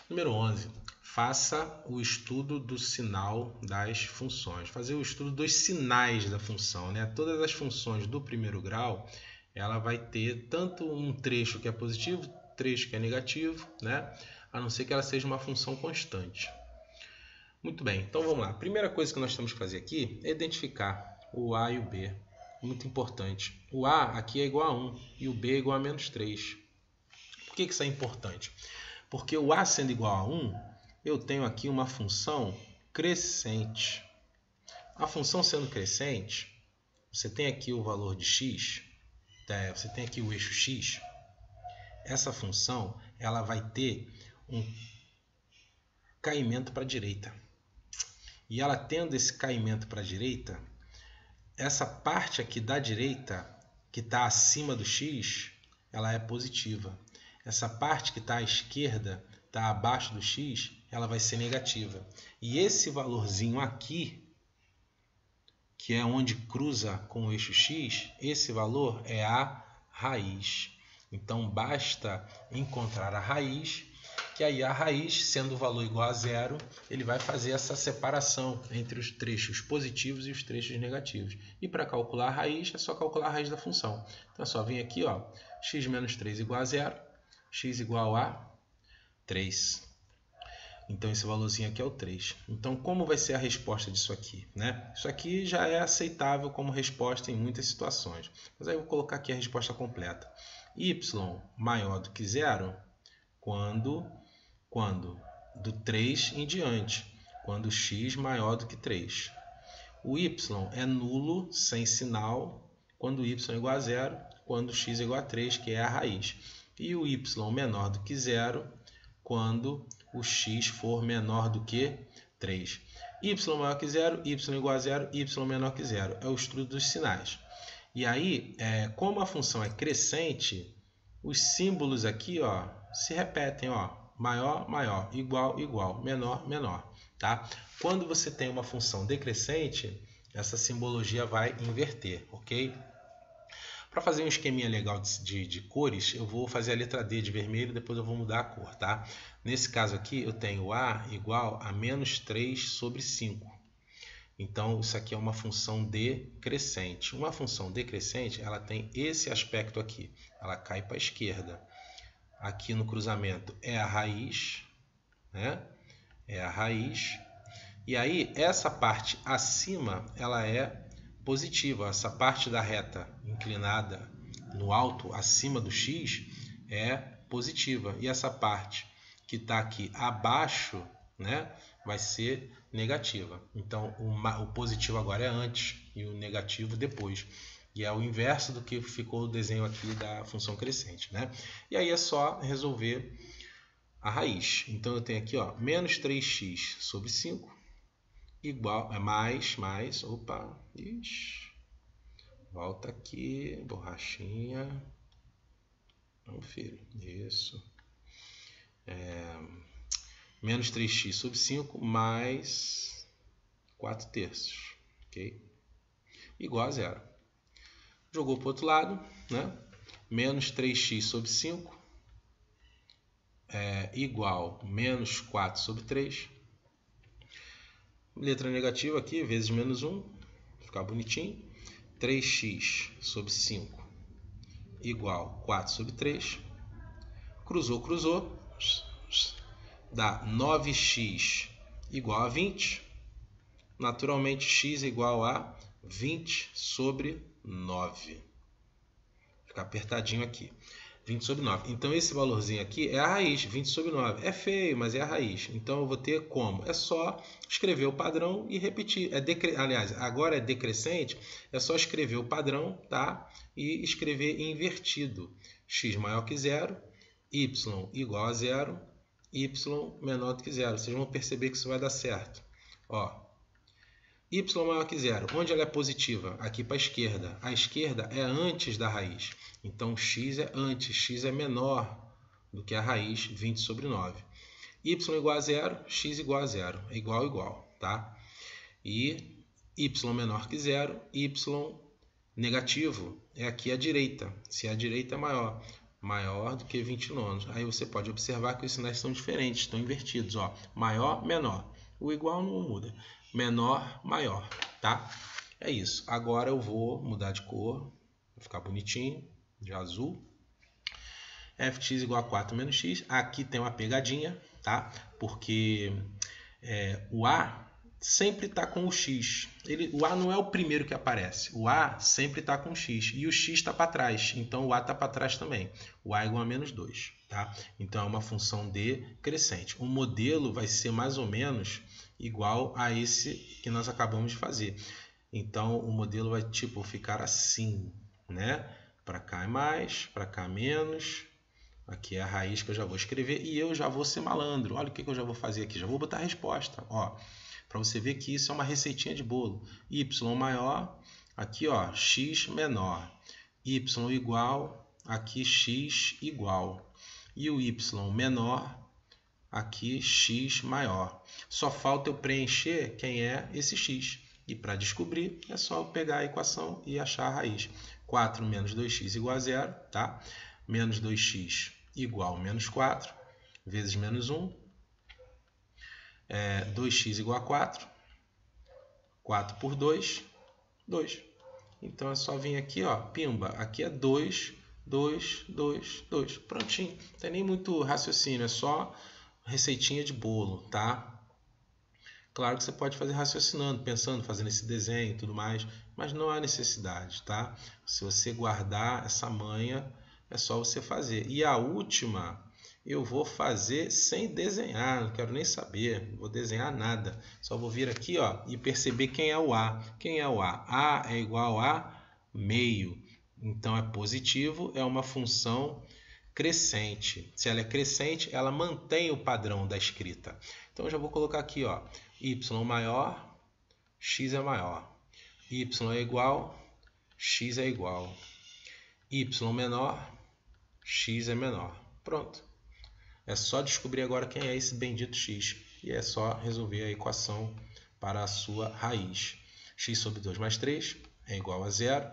Número 11. Faça o estudo do sinal das funções. Fazer o estudo dos sinais da função, né? Todas as funções do primeiro grau, ela vai ter tanto um trecho que é positivo, trecho que é negativo, né? A não ser que ela seja uma função constante. Muito bem, então vamos lá. A primeira coisa que nós temos que fazer aqui é identificar o A e o B. Muito importante. O A aqui é igual a 1 e o B é igual a menos 3. Por que isso é importante? Porque o A sendo igual a 1, eu tenho aqui uma função crescente. A função sendo crescente, você tem aqui o valor de x, você tem aqui o eixo x. Essa função ela vai ter um caimento para a direita. E ela tendo esse caimento para a direita, essa parte aqui da direita, que está acima do x, ela é positiva. Essa parte que está à esquerda, está abaixo do x, ela vai ser negativa. E esse valorzinho aqui, que é onde cruza com o eixo x, esse valor é a raiz. Então, basta encontrar a raiz, que aí a raiz, sendo o valor igual a 0, ele vai fazer essa separação entre os trechos positivos e os trechos negativos. E para calcular a raiz, é só calcular a raiz da função. Então, é só vir aqui, ó, x menos 3 igual a 0, x igual a 3. Então, esse valorzinho aqui é o 3. Então, como vai ser a resposta disso aqui, né? Isso aqui já é aceitável como resposta em muitas situações. Mas aí eu vou colocar aqui a resposta completa. Y maior do que 0 quando do 3 em diante, quando x maior do que 3. O y é nulo, sem sinal, quando y é igual a 0, quando x é igual a 3, que é a raiz. E o y menor do que 0, quando o x for menor do que 3. Y maior que zero, y igual a zero, y menor que zero. É o estudo dos sinais. E aí, como a função é crescente, os símbolos aqui, ó, se repetem, ó, maior, maior, igual, igual, menor, menor, tá? Quando você tem uma função decrescente, essa simbologia vai inverter, ok? Para fazer um esqueminha legal de cores, eu vou fazer a letra D de vermelho, depois eu vou mudar a cor, tá? Nesse caso aqui, eu tenho A igual a menos 3 sobre 5. Então, isso aqui é uma função decrescente. Uma função decrescente, ela tem esse aspecto aqui. Ela cai para a esquerda. Aqui no cruzamento é a raiz, né? É a raiz. E aí, essa parte acima, ela é positiva. Essa parte da reta inclinada no alto, acima do x, é positiva. E essa parte que está aqui abaixo, né, vai ser negativa. Então, o positivo agora é antes e o negativo depois. E é o inverso do que ficou o desenho aqui da função crescente, né? E aí é só resolver a raiz. Então, eu tenho aqui, ó, menos 3x sobre 5 igual, mais, opa, ixi, volta aqui, borrachinha, não, filho, isso, menos 3x sobre 5 mais 4 terços, ok? Igual a zero. Jogou para o outro lado, né? Menos 3x sobre 5 igual menos 4 sobre 3. Letra negativa aqui, vezes menos 1, vai ficar bonitinho. 3x sobre 5 igual 4 sobre 3. Cruzou, cruzou. Dá 9x igual a 20. Naturalmente, x é igual a 20 sobre 9. Vai ficar apertadinho aqui. 20 sobre 9. Então, esse valorzinho aqui é a raiz, 20 sobre 9. É feio, mas é a raiz. Então, eu vou ter como? É só escrever o padrão e repetir. Aliás, agora é decrescente, é só escrever o padrão, tá? E escrever invertido. X maior que zero, y igual a zero, y menor do que zero. Vocês vão perceber que isso vai dar certo. Ó, y maior que zero. Onde ela é positiva? Aqui para a esquerda. A esquerda é antes da raiz. Então, x é antes, x é menor do que a raiz, 20 sobre 9. Y igual a zero, x igual a zero. É igual, igual, tá? E y menor que zero, y negativo é aqui à direita. Se a direita é maior do que 20 nonos. Aí você pode observar que os sinais são diferentes, estão invertidos. Ó. Maior, menor. O igual não muda. Menor, maior, tá? É isso. Agora eu vou mudar de cor, vai ficar bonitinho, de azul. Fx igual a 4 menos x. Aqui tem uma pegadinha, tá? Porque o A sempre está com o x. O A não é o primeiro que aparece. O A sempre está com o x. E o x está para trás. Então, o A está para trás também. O A é igual a menos 2. Tá? Então, é uma função decrescente. O modelo vai ser mais ou menos igual a esse que nós acabamos de fazer. Então, o modelo vai ficar assim, né? Para cá é mais, para cá menos. Aqui é a raiz que eu já vou escrever e eu já vou ser malandro. Olha o que eu já vou fazer aqui. Já vou botar a resposta. Ó, para você ver que isso é uma receitinha de bolo. Y maior, aqui ó, x menor. Y igual, aqui x igual. E o y menor, aqui x maior. Só falta eu preencher quem é esse x. E para descobrir, é só eu pegar a equação e achar a raiz. 4 menos 2x igual a zero, tá? Menos 2x igual a menos 4, vezes menos 1. 2x igual a 4. 4 por 2, 2. Então, é só vir aqui, ó, pimba. Aqui é 2, 2, 2, 2. Prontinho. Não tem nem muito raciocínio, é só receitinha de bolo, tá? Claro que você pode fazer raciocinando, pensando, fazendo esse desenho e tudo mais, mas não há necessidade, tá? Se você guardar essa manha, é só você fazer. E a última, eu vou fazer sem desenhar, não quero nem saber, não vou desenhar nada. Só vou vir aqui, ó, e perceber quem é o A. Quem é o A? A é igual a meio. Então, é positivo, é uma função crescente. Se ela é crescente, ela mantém o padrão da escrita. Então, eu já vou colocar aqui, ó, y maior, x é maior. Y é igual, x é igual. Y menor, x é menor. Pronto. É só descobrir agora quem é esse bendito x. E é só resolver a equação para a sua raiz. X sobre 2 mais 3 é igual a 0.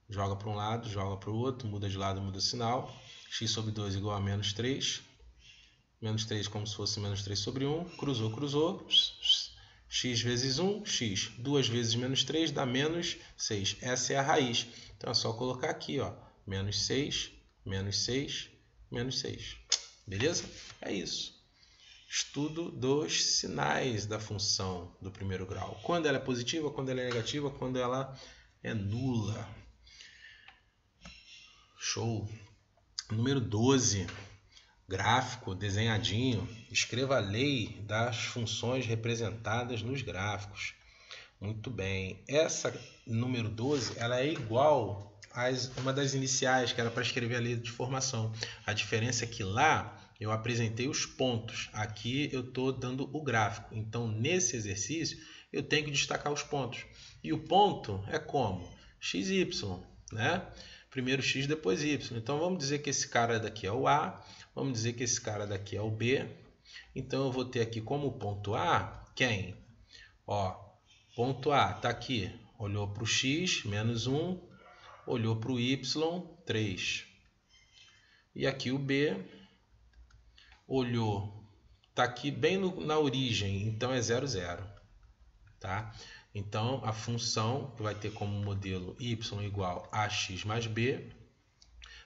Joga para um lado, joga para o outro, muda de lado, muda o sinal. X sobre 2 igual a menos 3. Menos 3 como se fosse menos 3 sobre 1. Cruzou, cruzou. X vezes 1, x. 2 vezes menos 3 dá menos 6. Essa é a raiz. Então é só colocar aqui, ó, menos 6, menos 6, menos 6. Beleza? É isso. Estudo dos sinais da função do primeiro grau. Quando ela é positiva, quando ela é negativa, quando ela é nula. Show. Número 12. Gráfico desenhadinho. Escreva a lei das funções representadas nos gráficos. Muito bem. Essa número 12, ela é igual a uma das iniciais, que era para escrever a lei de formação. A diferença é que lá eu apresentei os pontos. Aqui eu estou dando o gráfico. Então, nesse exercício, eu tenho que destacar os pontos. E o ponto é como? x, y, né? Primeiro x, depois y. Então, vamos dizer que esse cara daqui é o A. Vamos dizer que esse cara daqui é o B. Então, eu vou ter aqui como ponto A, quem? Ó, ponto A está aqui. Olhou para o x, menos 1. Olhou para o y, 3. E aqui o B olhou, está aqui bem na origem, então é 0, 0. Tá? Então, a função vai ter como modelo y igual a x mais b.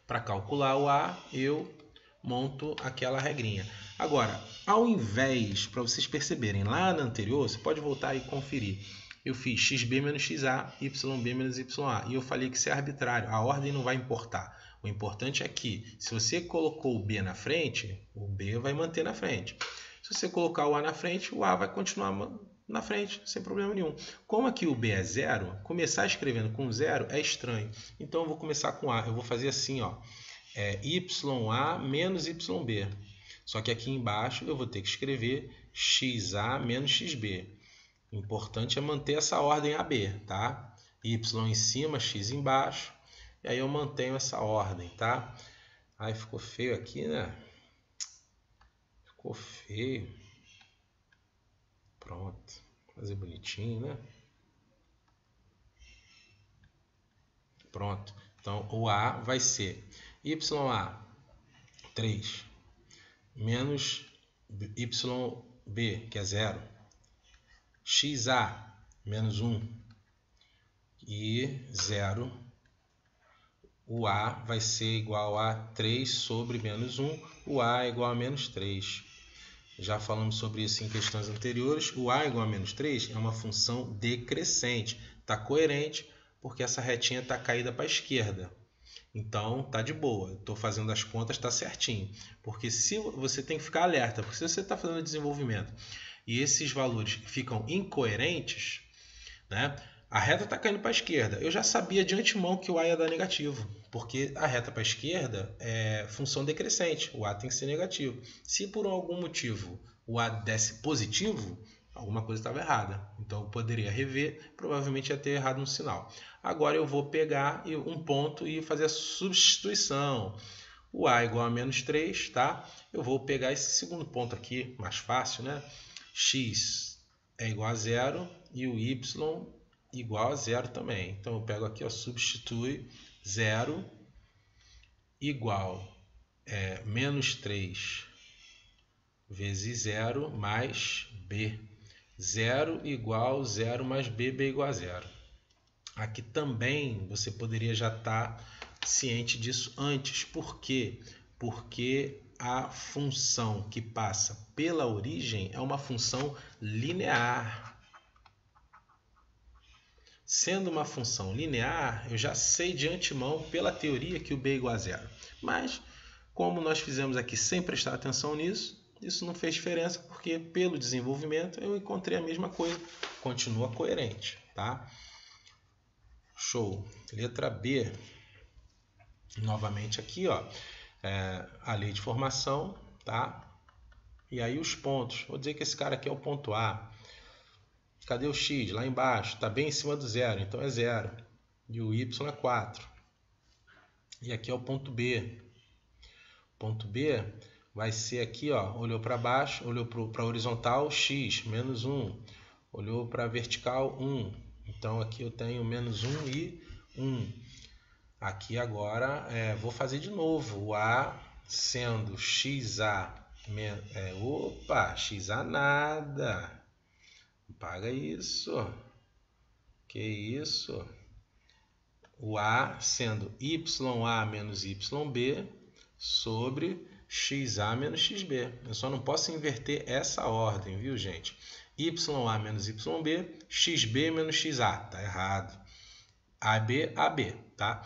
Para calcular o a, eu monto aquela regrinha. Agora, ao invés, para vocês perceberem, lá na anterior, você pode voltar e conferir. Eu fiz xb menos xa, yb menos ya. E eu falei que isso é arbitrário, a ordem não vai importar. O importante é que, se você colocou o b na frente, o b vai manter na frente. Se você colocar o a na frente, o a vai continuar na frente, sem problema nenhum. Como aqui o b é 0, começar escrevendo com 0 é estranho. Então, eu vou começar com a. Eu vou fazer assim, ó. Ya menos yb. Só que aqui embaixo eu vou ter que escrever xa menos xb. O importante é manter essa ordem AB, tá? Y em cima, x embaixo. E aí eu mantenho essa ordem, tá? Aí ficou feio aqui, né? Ficou feio. Pronto. Vou fazer bonitinho, né? Pronto. Então, o A vai ser YA 3 menos YB, que é 0. XA menos 1 e 0. O A vai ser igual a 3 sobre menos 1. O A é igual a menos 3. Já falamos sobre isso em questões anteriores. O A igual a menos 3 é uma função decrescente. Está coerente porque essa retinha está caída para a esquerda. Então, está de boa. Estou fazendo as contas, está certinho. Porque se você tem que ficar alerta, porque se você está fazendo desenvolvimento e esses valores ficam incoerentes, né? A reta está caindo para a esquerda. Eu já sabia de antemão que o A ia dar negativo, porque a reta para a esquerda é função decrescente. O A tem que ser negativo. Se por algum motivo o A desse positivo, alguma coisa estava errada. Então eu poderia rever, provavelmente ia ter errado no sinal. Agora eu vou pegar um ponto e fazer a substituição. O A igual a menos 3, tá? Eu vou pegar esse segundo ponto aqui, mais fácil, né? X é igual a 0 e o Y igual a 0 também. Então eu pego aqui, ó, substitui 0 igual menos 3 vezes 0 mais b. 0 igual 0 mais b, b igual a 0. Aqui também você poderia já estar ciente disso antes. Por quê? Porque a função que passa pela origem é uma função linear. Sendo uma função linear, eu já sei de antemão, pela teoria, que o b é igual a 0. Mas, como nós fizemos aqui sem prestar atenção nisso, isso não fez diferença, porque pelo desenvolvimento eu encontrei a mesma coisa. Continua coerente, tá? Show. Letra B. Novamente aqui, ó, a lei de formação, tá? E aí os pontos. Vou dizer que esse cara aqui é o ponto A. Cadê o x? Lá embaixo. Está bem em cima do zero, então é 0. E o y é 4. E aqui é o ponto B. O ponto B vai ser aqui, ó, olhou para baixo, olhou para a horizontal, x, menos 1. Olhou para a vertical, 1. Então aqui eu tenho menos 1 e 1. Aqui agora vou fazer de novo. O A sendo xa. Opa, xa nada. Não paga isso. Que isso? O A sendo YA menos YB sobre XA menos XB. Eu só não posso inverter essa ordem, viu, gente? YA menos YB, XB menos XA. Tá errado. AB, AB, tá?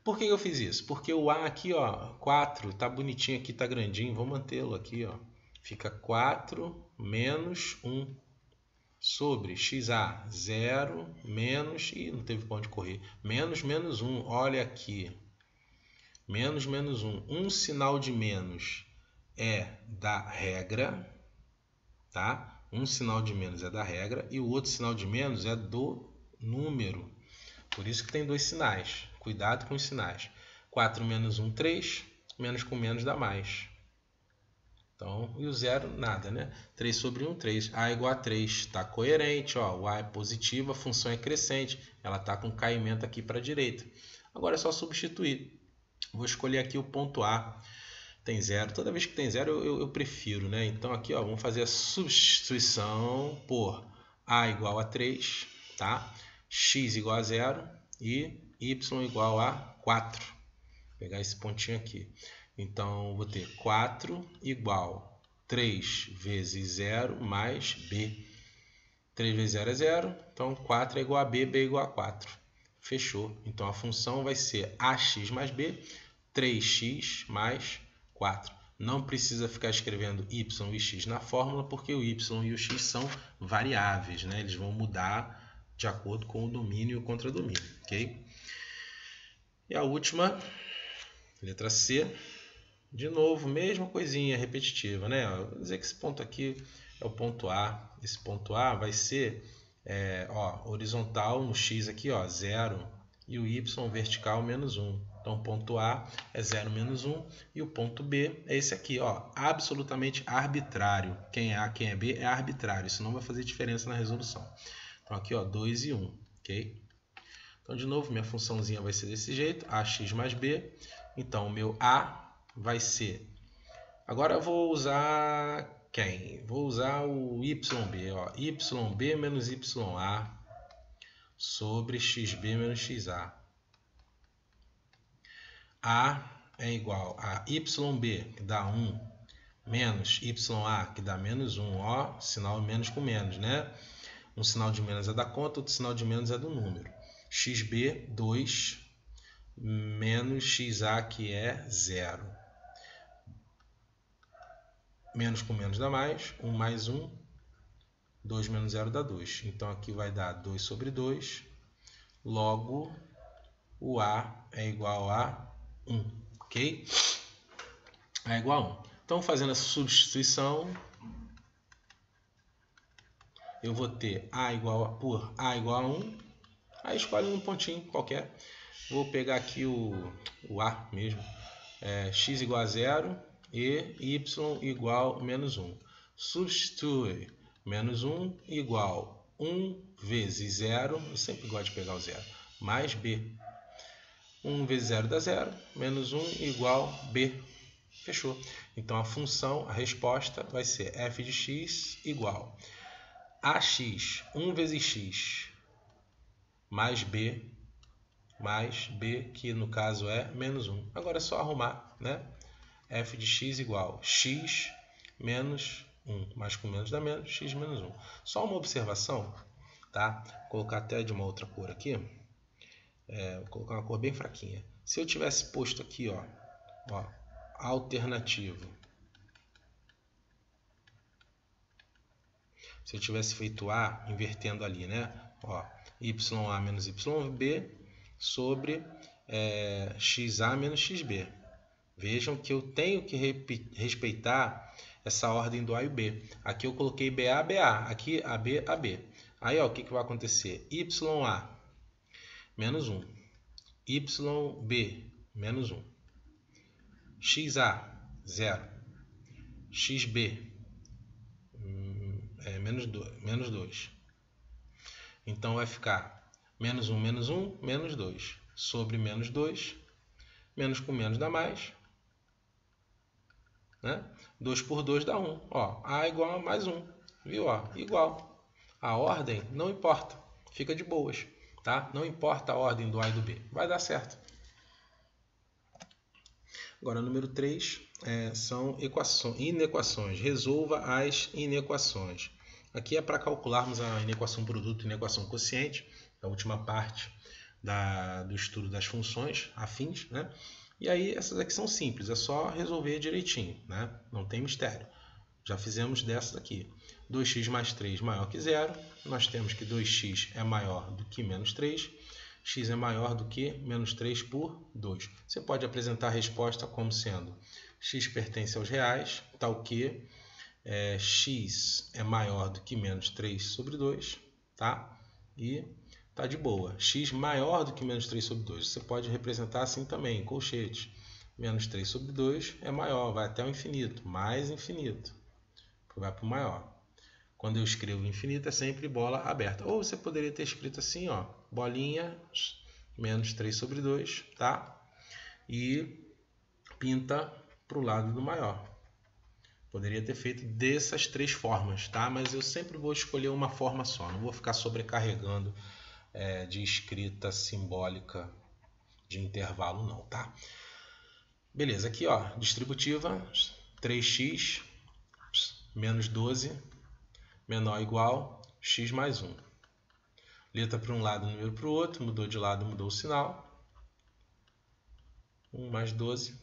Por que eu fiz isso? Porque o A aqui, ó, 4, tá bonitinho aqui, tá grandinho. Vou mantê-lo aqui, ó. Fica 4 menos 1 sobre XA, 0 menos... Ih, não teve pra onde correr. Menos 1, olha aqui. Menos 1. Um sinal de menos é da regra, tá? Um sinal de menos é da regra e o outro sinal de menos é do número. Por isso que tem dois sinais. Cuidado com os sinais. 4 menos 1, 3. Menos com menos dá mais. Então, e o zero, nada, né? 3 sobre 1, 3. A igual a 3. Está coerente, ó. O A é positivo, a função é crescente. Ela está com caimento aqui para a direita. Agora é só substituir. Vou escolher aqui o ponto A. Tem 0. Toda vez que tem 0, eu prefiro, né? Então, aqui, ó, vamos fazer a substituição por A igual a 3, tá? X igual a 0 e Y igual a 4. Vou pegar esse pontinho aqui. Então, vou ter 4 igual 3 vezes 0 mais B. 3 vezes 0 é 0, então 4 é igual a B, B é igual a 4. Fechou. Então, a função vai ser AX mais B, 3x mais 4. Não precisa ficar escrevendo y e x na fórmula, porque o y e o x são variáveis, né? Eles vão mudar de acordo com o domínio e o contradomínio, ok? E a última, letra C. De novo, mesma coisinha repetitiva, né? Vou dizer que esse ponto aqui é o ponto A. Esse ponto A vai ser horizontal no x aqui, ó, 0, e o y vertical menos 1. Então, o ponto A é 0 menos 1 e o ponto B é esse aqui, ó, absolutamente arbitrário. Quem é A, quem é B é arbitrário. Isso não vai fazer diferença na resolução. Então, aqui, ó, 2 e 1, ok? Então, de novo, minha funçãozinha vai ser desse jeito, AX mais B. Então, o meu A vai ser... Agora eu vou usar quem? Vou usar o YB, ó. YB menos YA sobre XB menos XA. A é igual a YB, que dá 1, menos YA, que dá menos 1. Ó, sinal menos com menos, né? Um sinal de menos é da conta, outro sinal de menos é do número. XB, 2, menos XA, que é 0. Menos com menos dá mais, 1 mais 1, 2 menos 0 dá 2. Então, aqui vai dar 2 sobre 2, logo, o A é igual a 1, ok? A é igual a 1. Então, fazendo essa substituição, eu vou ter A por A igual a 1, aí escolhe um pontinho qualquer. Vou pegar aqui o A mesmo, x igual a 0, e y igual a menos 1. Substitui menos 1 igual 1 vezes 0, eu sempre gosto de pegar o 0, mais b. 1 vezes 0 dá 0, menos 1 igual b. Fechou. Então, a função, a resposta vai ser f de x igual a x, 1 vezes x, mais b, que no caso é menos 1. Agora é só arrumar, né? F de x igual x menos 1. Mais com menos dá menos, x menos 1. Só uma observação, tá? Vou colocar até de uma outra cor aqui. Vou colocar uma cor bem fraquinha. Se eu tivesse posto aqui, ó, alternativo. Se eu tivesse feito A, invertendo ali, né? Ó, YA menos YB sobre XA menos XB. Vejam que eu tenho que respeitar essa ordem do A e o B. Aqui eu coloquei BA, BA. Aqui AB, AB. Aí, ó, o que vai acontecer? YA, menos 1. YB, menos 1. XA, 0. XB, menos 2. Então vai ficar menos 1, menos 2. Sobre menos 2, menos com menos dá mais. Né? 2 por 2 dá 1. Ó, A igual a mais 1. Viu? Ó, igual. A ordem não importa. Fica de boas. Tá? Não importa a ordem do A e do B. Vai dar certo. Agora, número 3 são inequações. Resolva as inequações. Aqui é para calcularmos a inequação produto e inequação quociente, a última parte do estudo das funções afins, né? E aí essas aqui são simples, é só resolver direitinho, né? Não tem mistério. Já fizemos dessas aqui. 2x mais 3 maior que 0. Nós temos que 2x é maior do que menos 3. X é maior do que menos 3 por 2. Você pode apresentar a resposta como sendo x pertence aos reais, tal que x é maior do que menos 3 sobre 2, tá? E tá de boa. X maior do que menos 3 sobre 2. Você pode representar assim também, em colchetes. Menos 3 sobre 2 é maior, vai até o infinito, mais infinito. Vai para o maior. Quando eu escrevo infinito é sempre bola aberta. Ou você poderia ter escrito assim, ó, bolinha, menos 3 sobre 2, tá? E pinta para o lado do maior. Poderia ter feito dessas 3 formas, tá? Mas eu sempre vou escolher uma forma só. Não vou ficar sobrecarregando de escrita simbólica de intervalo não, tá? Beleza, aqui ó, distributiva 3x menos 12 menor ou igual x mais 1. Letra para um lado, número para o outro, mudou de lado, mudou o sinal. 1 mais 12.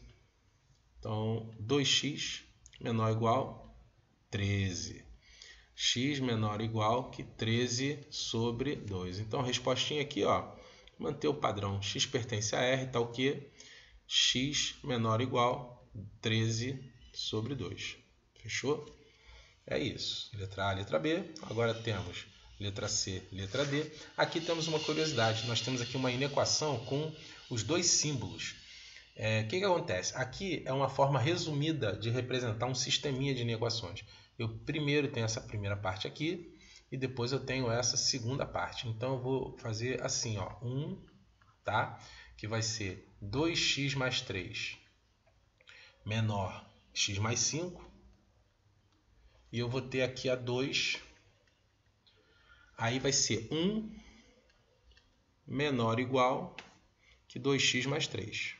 Então, 2x menor ou igual 13. X menor ou igual que 13 sobre 2. Então, a respostinha aqui, ó, manter o padrão. X pertence a R, tal que x menor ou igual 13 sobre 2. Fechou? É isso. Letra A, letra B. Agora temos letra C, letra D. Aqui temos uma curiosidade. Nós temos aqui uma inequação com os dois símbolos. O que acontece? Aqui é uma forma resumida de representar um sisteminha de inequações. Eu primeiro tenho essa primeira parte aqui e depois eu tenho essa segunda parte. Então eu vou fazer assim, ó, 1, tá? Que vai ser 2x mais 3 menor x mais 5. E eu vou ter aqui a 2. Aí vai ser 1 menor ou igual que 2x mais 3.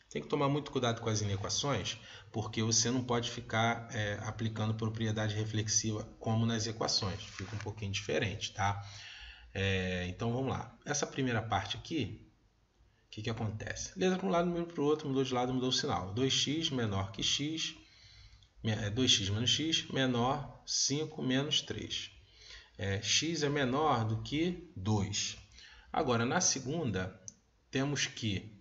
Tem que tomar muito cuidado com as inequações, porque você não pode ficar aplicando propriedade reflexiva como nas equações. Fica um pouquinho diferente, tá? Então vamos lá. Essa primeira parte aqui, o que acontece? Letra para um lado, número para o outro, mudou de lado, mudou o sinal. 2x menor que x, 2x menos x, menor 5 menos 3. X é menor do que 2. Agora, na segunda, temos que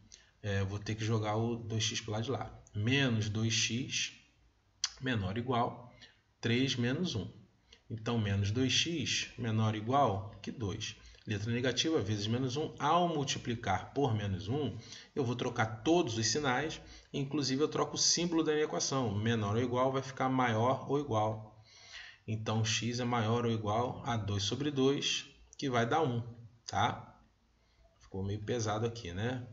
vou ter que jogar o 2x para o lado de lá. Menos 2x menor ou igual 3 menos 1. Então, menos 2x menor ou igual que 2. Letra negativa vezes menos 1. Ao multiplicar por menos 1, eu vou trocar todos os sinais. Inclusive, eu troco o símbolo da equação. Menor ou igual vai ficar maior ou igual. Então, x é maior ou igual a 2 sobre 2, que vai dar 1. Tá? Ficou meio pesado aqui, né?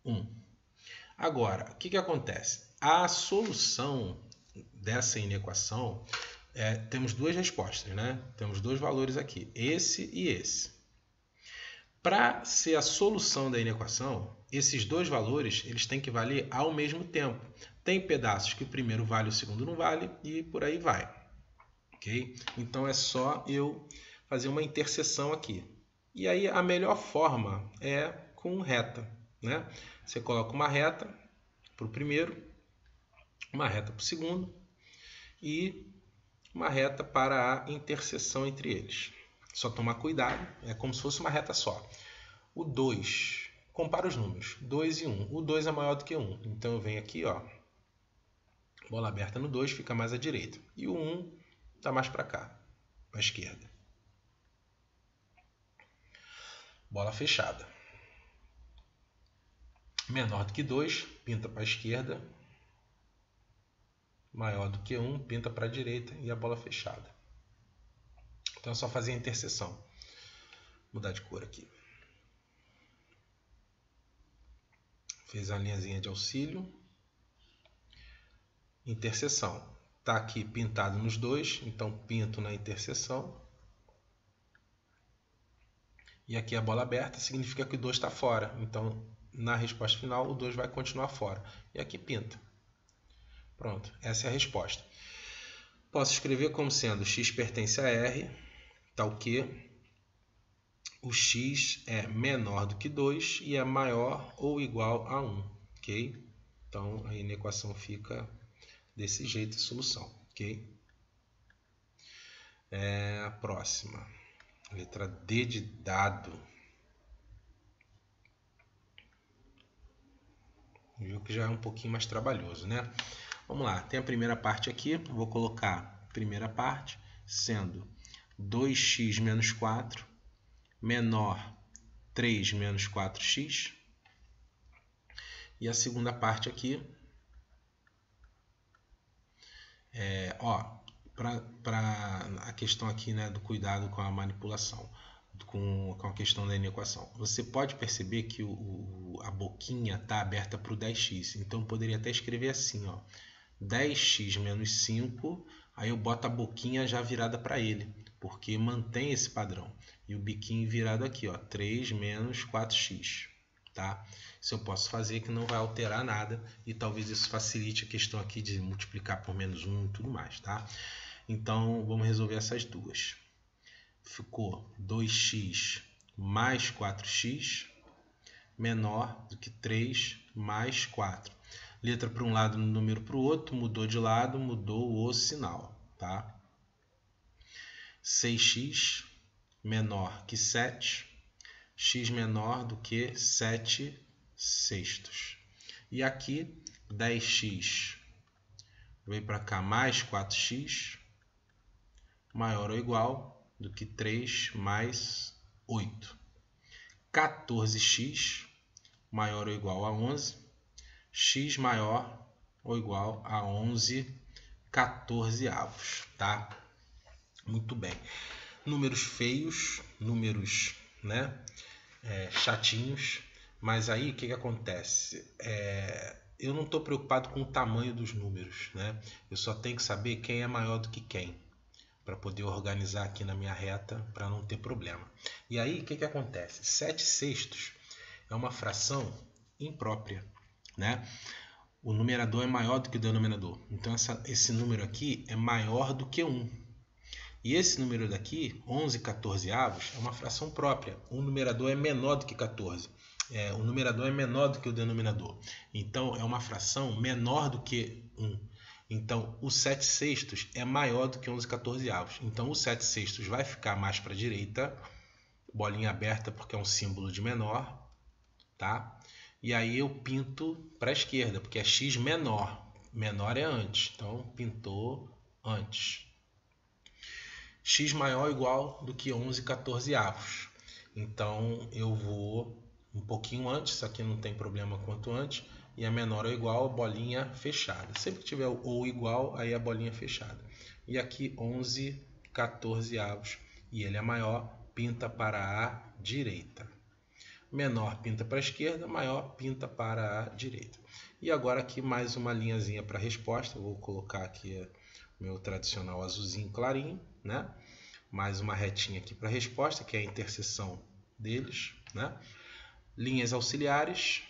1. Agora, o que acontece? A solução dessa inequação, temos duas respostas, né? Temos dois valores aqui, esse e esse. Para ser a solução da inequação, esses dois valores eles têm que valer ao mesmo tempo. Tem pedaços que o primeiro vale e o segundo não vale e por aí vai. Okay? Então é só eu fazer uma interseção aqui. E aí a melhor forma é com reta. Né? Você coloca uma reta para o primeiro, uma reta para o segundo e uma reta para a interseção entre eles. Só tomar cuidado, é como se fosse uma reta só. O 2, compara os números, 2 e 1. O 2 é maior do que 1, então eu venho aqui, ó, bola aberta no 2, fica mais à direita. E o 1 está mais para cá, para a esquerda. bola fechada. Menor do que 2, pinta para a esquerda. Maior do que 1, pinta para a direita e a bola fechada. Então é só fazer a interseção. Vou mudar de cor aqui. Fez a linhazinha de auxílio. Interseção. Está aqui pintado nos dois, então pinto na interseção. E aqui a bola aberta significa que o 2 está fora. Então, na resposta final, o 2 vai continuar fora. E aqui pinta. Pronto, essa é a resposta. Posso escrever como sendo x pertence a R, tal que o x é menor do que 2 e é maior ou igual a 1. Ok? Então, aí na equação fica desse jeito a solução. Ok? A próxima. Letra D de dado. Viu que já é um pouquinho mais trabalhoso, né? Vamos lá, tem a primeira parte aqui. Vou colocar a primeira parte sendo 2x menos 4 menor 3 menos 4x. E a segunda parte aqui para a questão aqui, né, do cuidado com a manipulação, com a questão da inequação. Você pode perceber que a boquinha está aberta para o 10x. Então eu poderia até escrever assim, ó, 10x menos 5, aí eu boto a boquinha já virada para ele, porque mantém esse padrão. E o biquinho virado aqui, ó, 3 menos 4x. Tá? Isso eu posso fazer, que não vai alterar nada, e talvez isso facilite a questão aqui de multiplicar por menos 1 e tudo mais. Tá? Então vamos resolver essas duas. Ficou 2x mais 4x menor do que 3 mais 4. Letra para um lado, número para o outro, mudou de lado, mudou o sinal. Tá? 6x menor que 7, x menor do que 7 sextos. E aqui 10x veio para cá mais 4x maior ou igual do que 3 mais 8. 14x maior ou igual a 11. X maior ou igual a 11 14avos, tá? Muito bem. Números feios, números, né, chatinhos, mas aí o que acontece? Eu não estou preocupado com o tamanho dos números, né? Eu só tenho que saber quem é maior do que quem, para poder organizar aqui na minha reta, para não ter problema. E aí o que acontece? 7 sextos é uma fração imprópria, né? O numerador é maior do que o denominador. Então esse número aqui é maior do que 1. E esse número daqui, 11 14avos, é uma fração própria. O numerador é menor do que 14. O numerador é menor do que o denominador. Então é uma fração menor do que 1. Então o 7 sextos é maior do que 11 14avos. Então o 7 sextos vai ficar mais para a direita, bolinha aberta porque é um símbolo de menor, tá? E aí eu pinto para a esquerda, porque é x menor. Menor é antes, então pintou antes. X maior ou igual do que 11 14avos. Então eu vou um pouquinho antes, isso aqui não tem problema quanto antes, e a menor ou igual, bolinha fechada. Sempre que tiver o ou igual, aí a bolinha fechada. E aqui 11 14avos, e ele é maior, pinta para a direita. Menor pinta para a esquerda, maior pinta para a direita. E agora aqui mais uma linhazinha para a resposta. Eu vou colocar aqui meu tradicional azulzinho clarinho, né? Mais uma retinha aqui para a resposta, que é a interseção deles, né? Linhas auxiliares,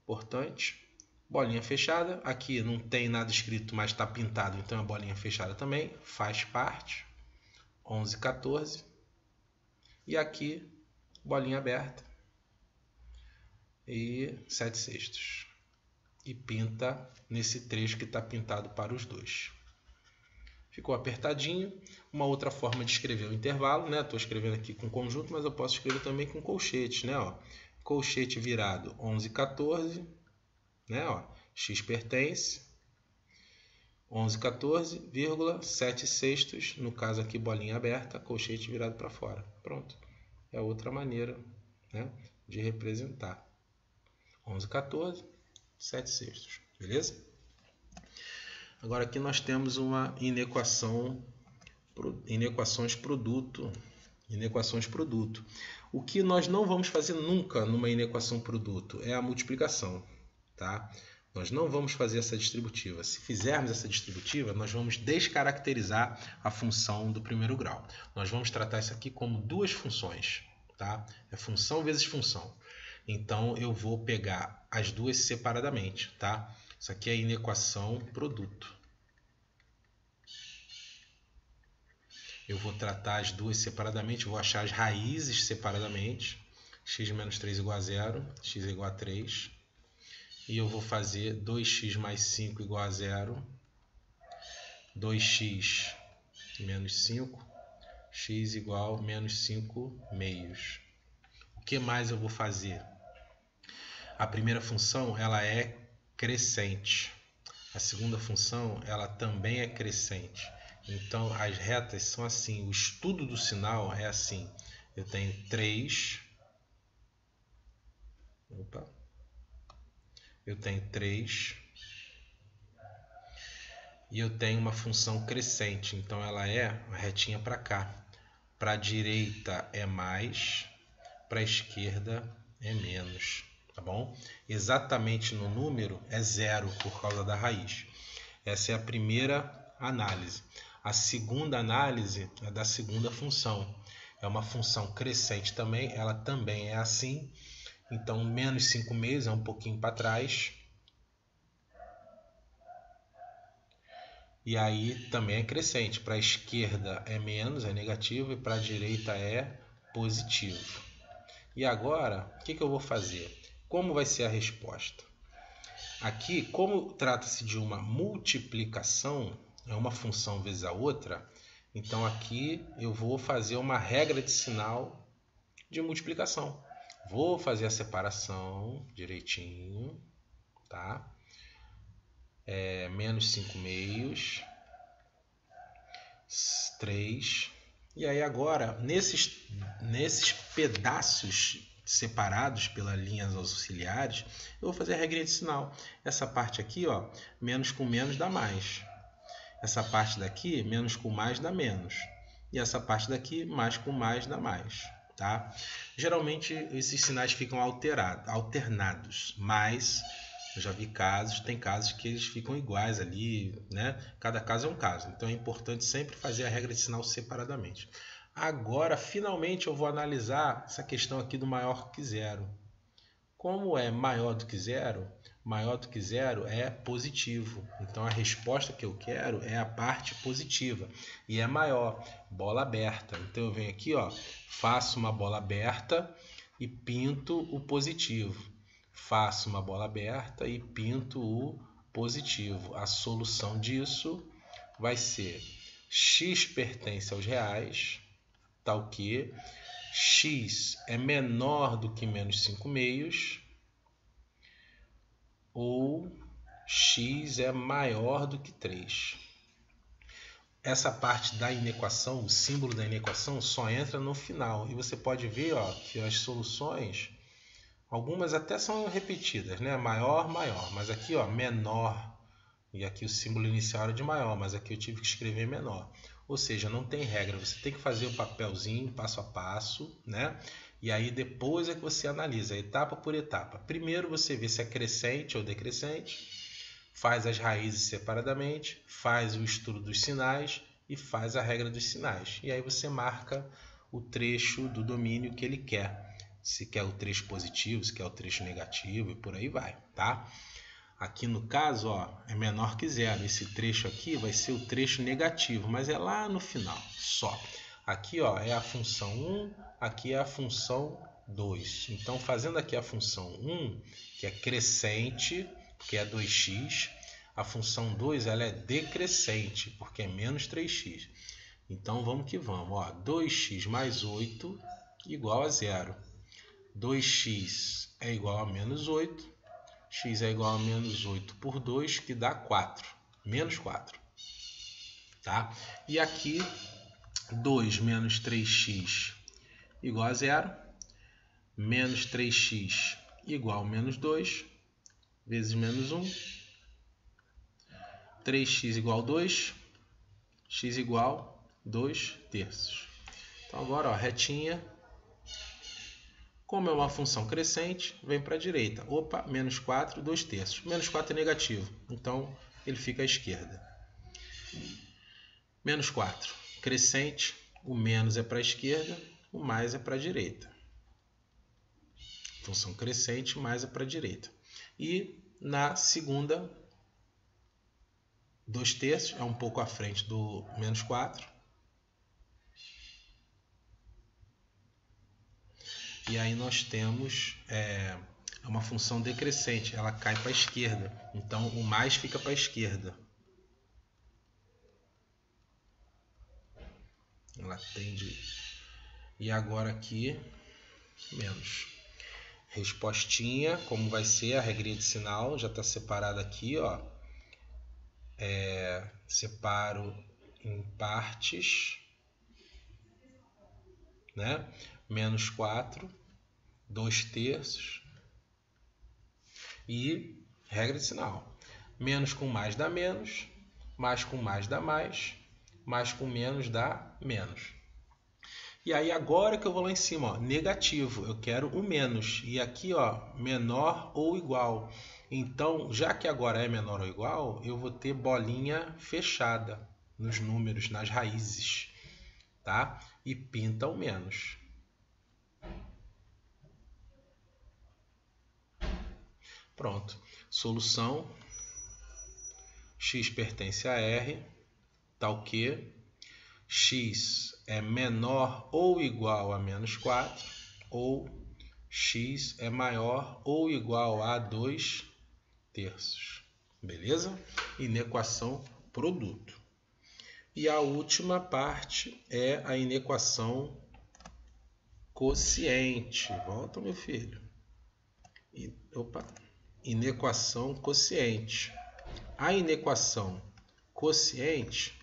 importante. Bolinha fechada, aqui não tem nada escrito, mas está pintado, então a bolinha fechada também faz parte. 11 14. E aqui bolinha aberta e 7 sextos. E pinta nesse trecho que está pintado para os dois. Ficou apertadinho. Uma outra forma de escrever o intervalo, né? Estou escrevendo aqui com conjunto, mas eu posso escrever também com colchetes, né? Ó, colchete virado 11 14, né? Ó, x pertence 11 14, vírgula 7 sextos, no caso aqui bolinha aberta, colchete virado para fora. Pronto. é outra maneira, né, de representar. 11, 14, 7 sextos, beleza? Agora aqui nós temos uma inequações produto. O que nós não vamos fazer nunca numa inequação produto é a multiplicação, tá? Nós não vamos fazer essa distributiva. Se fizermos essa distributiva, nós vamos descaracterizar a função do primeiro grau. Nós vamos tratar isso aqui como duas funções, tá? É função vezes função. Então, eu vou pegar as duas separadamente, tá? Isso aqui é a inequação produto. Eu vou tratar as duas separadamente, vou achar as raízes separadamente. X menos 3 igual a 0, x é igual a 3. E eu vou fazer 2x mais 5 igual a 0, 2x menos 5, x igual a menos 5 meios. O que mais eu vou fazer? A primeira função ela é crescente. A segunda função ela também é crescente. Então as retas são assim. O estudo do sinal é assim. Eu tenho 3. Eu tenho 3 e eu tenho uma função crescente, então ela é uma retinha para cá. Para a direita é mais, para a esquerda é menos, tá bom? Exatamente no número é 0 por causa da raiz. Essa é a primeira análise. A segunda análise é da segunda função. É uma função crescente também, ela também é assim. Então, menos 5 meios é um pouquinho para trás. E aí também é crescente. Para a esquerda é menos, é negativo. E para a direita é positivo. E agora, o que eu vou fazer? Como vai ser a resposta? Aqui, como trata-se de uma multiplicação, é uma função vezes a outra. Então, aqui eu vou fazer uma regra de sinal de multiplicação. Vou fazer a separação direitinho, tá? Menos 5 meios, 3. E aí agora, nesses pedaços separados pelas linhas auxiliares, eu vou fazer a regrinha de sinal. Essa parte aqui, ó, menos com menos dá mais. Essa parte daqui, menos com mais dá menos. E essa parte daqui, mais com mais dá mais. Tá? Geralmente esses sinais ficam alternados, mas eu já vi casos, tem casos que eles ficam iguais ali, né? Cada caso é um caso, então é importante sempre fazer a regra de sinal separadamente. Agora, finalmente, eu vou analisar essa questão aqui do maior que zero. Como é maior do que zero é positivo. Então a resposta que eu quero é a parte positiva. E é maior, bola aberta. Então eu venho aqui, ó, faço uma bola aberta e pinto o positivo. Faço uma bola aberta e pinto o positivo. A solução disso vai ser x pertence aos reais, tal que x é menor do que menos 5 meios, ou x é maior do que 3. Essa parte da inequação, o símbolo da inequação, só entra no final. E você pode ver, ó, que as soluções, algumas até são repetidas, né? Maior, maior. Mas aqui, ó, menor. E aqui o símbolo inicial era de maior, mas aqui eu tive que escrever menor. Ou seja, não tem regra. Você tem que fazer o papelzinho, passo a passo, né? E aí depois é que você analisa, etapa por etapa. Primeiro você vê se é crescente ou decrescente, faz as raízes separadamente, faz o estudo dos sinais e faz a regra dos sinais. E aí você marca o trecho do domínio que ele quer. Se quer o trecho positivo, se quer o trecho negativo e por aí vai, tá? Aqui no caso, ó, é menor que zero. Esse trecho aqui vai ser o trecho negativo, mas é lá no final, só. Aqui, ó, é a função 1, aqui é a função 2. Então, fazendo aqui a função 1, que é crescente, que é 2x, a função 2 ela é decrescente, porque é menos 3x. Então, vamos que vamos. Ó, 2x mais 8 igual a 0. 2x é igual a menos 8. X é igual a menos 8 por 2, que dá 4. Menos 4. Tá? E aqui, 2 menos 3x igual a 0. Menos 3x igual a menos 2, vezes menos 1. 3x igual a 2, x igual a 2 terços. Então agora, ó, retinha. Como é uma função crescente, vem para a direita. Opa, menos 4, 2 terços. Menos 4 é negativo, então ele fica à esquerda. Menos 4, crescente, o menos é para a esquerda, o mais é para a direita. Função crescente, mais é para a direita. E na segunda, 2 terços, é um pouco à frente do menos 4. E aí nós temos uma função decrescente, ela cai para a esquerda. Então o mais fica para a esquerda. Ela tende. E agora aqui, menos. Respostinha, como vai ser a regrinha de sinal, já está separada aqui, ó. Separo em partes, né? Menos 4, 2 terços. E regra de sinal. Menos com mais dá menos, mais com mais dá mais com menos dá menos. E aí agora que eu vou lá em cima, ó, negativo, eu quero o menos. E aqui, ó, menor ou igual. Então, já que agora é menor ou igual, eu vou ter bolinha fechada nos números, nas raízes, tá? E pinta o menos. Pronto. Solução. X pertence a R, tal que x é menor ou igual a menos 4, ou x é maior ou igual a 2 terços. Beleza? Inequação produto. E a última parte é a inequação quociente. Volta, meu filho. Inequação quociente. A inequação quociente,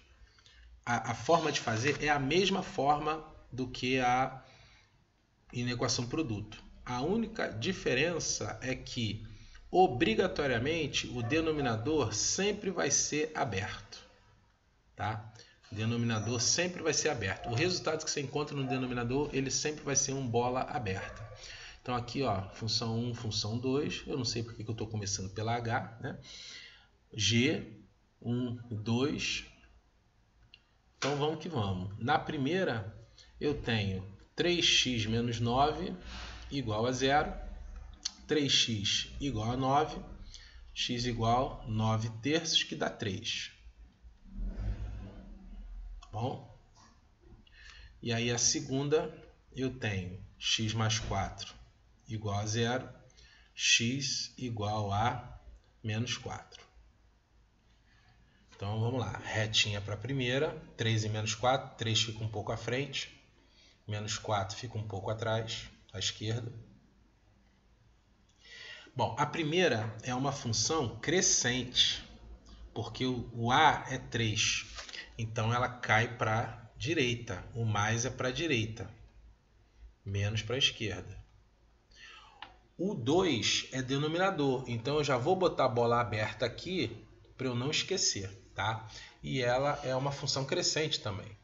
a forma de fazer é a mesma forma do que a inequação produto. A única diferença é que, obrigatoriamente, o denominador sempre vai ser aberto. Tá? O denominador sempre vai ser aberto. O resultado que você encontra no denominador, ele sempre vai ser um bola aberta. Então aqui, ó, função 1, função 2. Eu não sei porque que eu estou começando pela H, né? G, 1, 2. Então vamos que vamos. Na primeira, eu tenho 3x menos 9 igual a 0. 3x igual a 9. X igual a 9 terços, que dá 3. Bom? E aí a segunda, eu tenho x mais 4 igual a 0. X igual a menos 4. Então vamos lá, retinha para a primeira, 3 e menos 4, 3 fica um pouco à frente, menos 4 fica um pouco atrás, à esquerda. Bom, a primeira é uma função crescente, porque o A é 3, então ela cai para a direita, o mais é para a direita, menos para a esquerda. O 2 é denominador, então eu já vou botar a bola aberta aqui para eu não esquecer. Tá? E ela é uma função crescente também.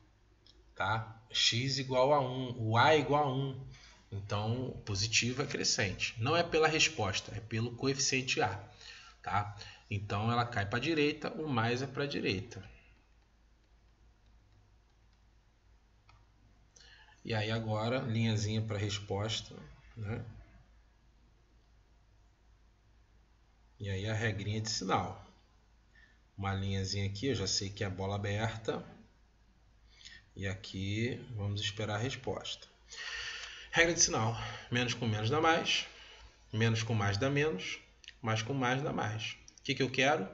Tá? X igual a 1, o A é igual a 1. Então, positivo é crescente. Não é pela resposta, é pelo coeficiente A. Tá? Então, ela cai para a direita, o mais é para a direita. E aí agora, linhazinha para a resposta. Né? E aí a regrinha de sinal. Uma linhazinha aqui, eu já sei que é a bola aberta. E aqui vamos esperar a resposta. Regra de sinal. Menos com menos dá mais. Menos com mais dá menos. Mais com mais dá mais. O que eu quero?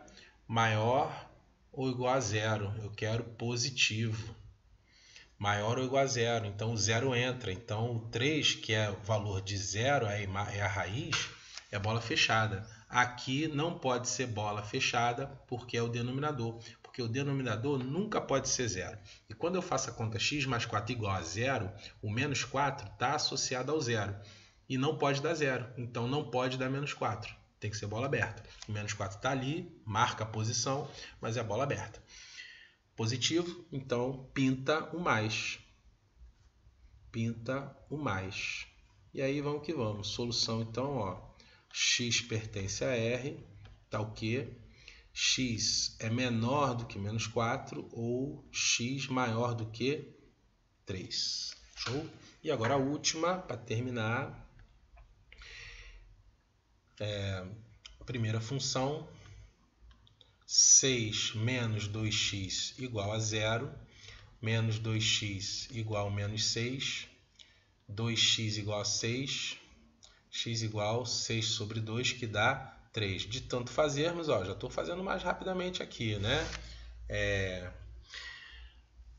Maior ou igual a 0. Eu quero positivo. Maior ou igual a 0. Então o 0 entra. Então o 3, que é o valor de 0, é a raiz, é bola fechada. Aqui não pode ser bola fechada porque é o denominador. porque o denominador nunca pode ser zero. E quando eu faço a conta x mais 4 igual a zero, o menos 4 está associado ao zero. E não pode dar zero, então não pode dar menos 4. Tem que ser bola aberta. O menos 4 está ali, marca a posição, mas é a bola aberta. Positivo, então pinta o mais. Pinta o mais. E aí vamos que vamos. Solução então, ó, x pertence a R, tá o quê? X é menor do que menos 4 ou x maior do que 3. Show? E agora a última, para terminar. A primeira função, 6 menos 2x igual a 0, menos 2x igual a menos 6, 2x igual a 6, x igual a 6 sobre 2, que dá 3. De tanto fazermos, ó, já estou fazendo mais rapidamente aqui, né?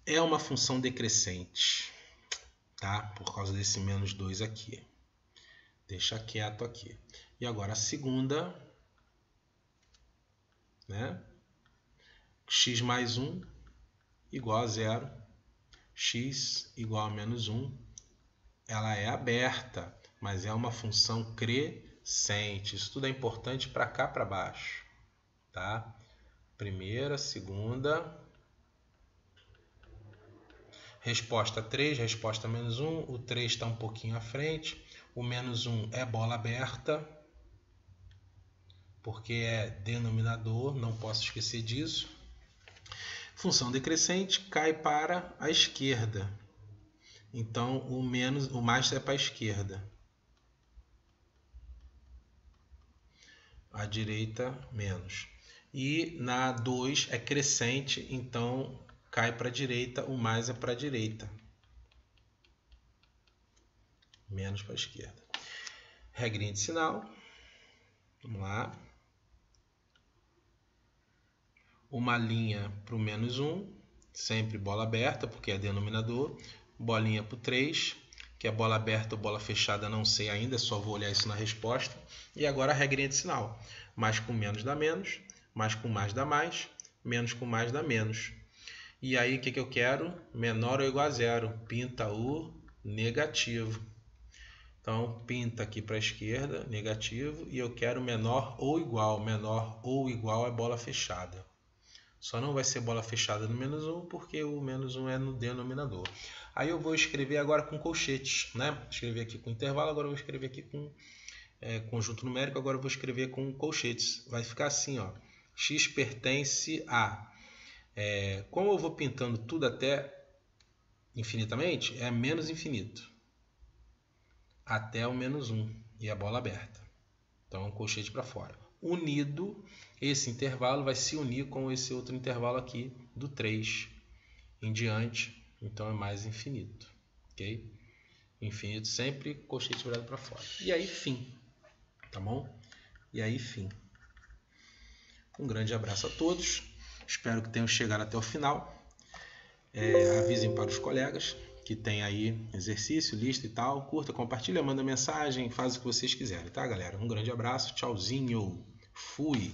É uma função decrescente, tá? Por causa desse menos 2 aqui. Deixa quieto aqui. E agora a segunda, né? X mais 1 igual a 0, x igual a menos 1. Ela é aberta, mas é uma função crescente. Isso tudo é importante para cá, para baixo, tá? Primeira, segunda. Resposta 3, resposta menos 1. O 3 está um pouquinho à frente. O menos 1 é bola aberta, porque é denominador, não posso esquecer disso. Função decrescente cai para a esquerda. Então, o mais é para a esquerda. A direita, menos. E na 2 é crescente, então cai para a direita, o mais é para a direita. Menos para a esquerda. Regrinha de sinal. Vamos lá. Uma linha para o menos 1, sempre bola aberta, porque é denominador. Bolinha para o 3, que é bola aberta ou bola fechada, não sei ainda, só vou olhar isso na resposta. E agora a regrinha de sinal. Mais com menos dá menos, mais com mais dá mais, menos com mais dá menos. E aí o que eu quero? Menor ou igual a zero. Pinta o negativo. Então, pinta aqui para a esquerda, negativo, e eu quero menor ou igual. Menor ou igual é bola fechada. Só não vai ser bola fechada no menos 1, porque o menos 1 é no denominador. Aí eu vou escrever agora com colchetes, né? Escrever aqui com intervalo, agora eu vou escrever aqui com conjunto numérico, agora eu vou escrever com colchetes. Vai ficar assim, ó. X pertence a... como eu vou pintando tudo até infinitamente, é menos infinito. Até o menos 1, e a bola aberta. Então, colchete para fora. Unido, esse intervalo vai se unir com esse outro intervalo aqui do 3 em diante, então é mais infinito, ok? Infinito sempre, colchete virado para fora. E aí, fim, tá bom? E aí, fim. Um grande abraço a todos, espero que tenham chegado até o final. Avisem para os colegas que tem aí exercício, lista e tal. Curta, compartilha, manda mensagem, faz o que vocês quiserem, tá, galera? Um grande abraço, tchauzinho, fui!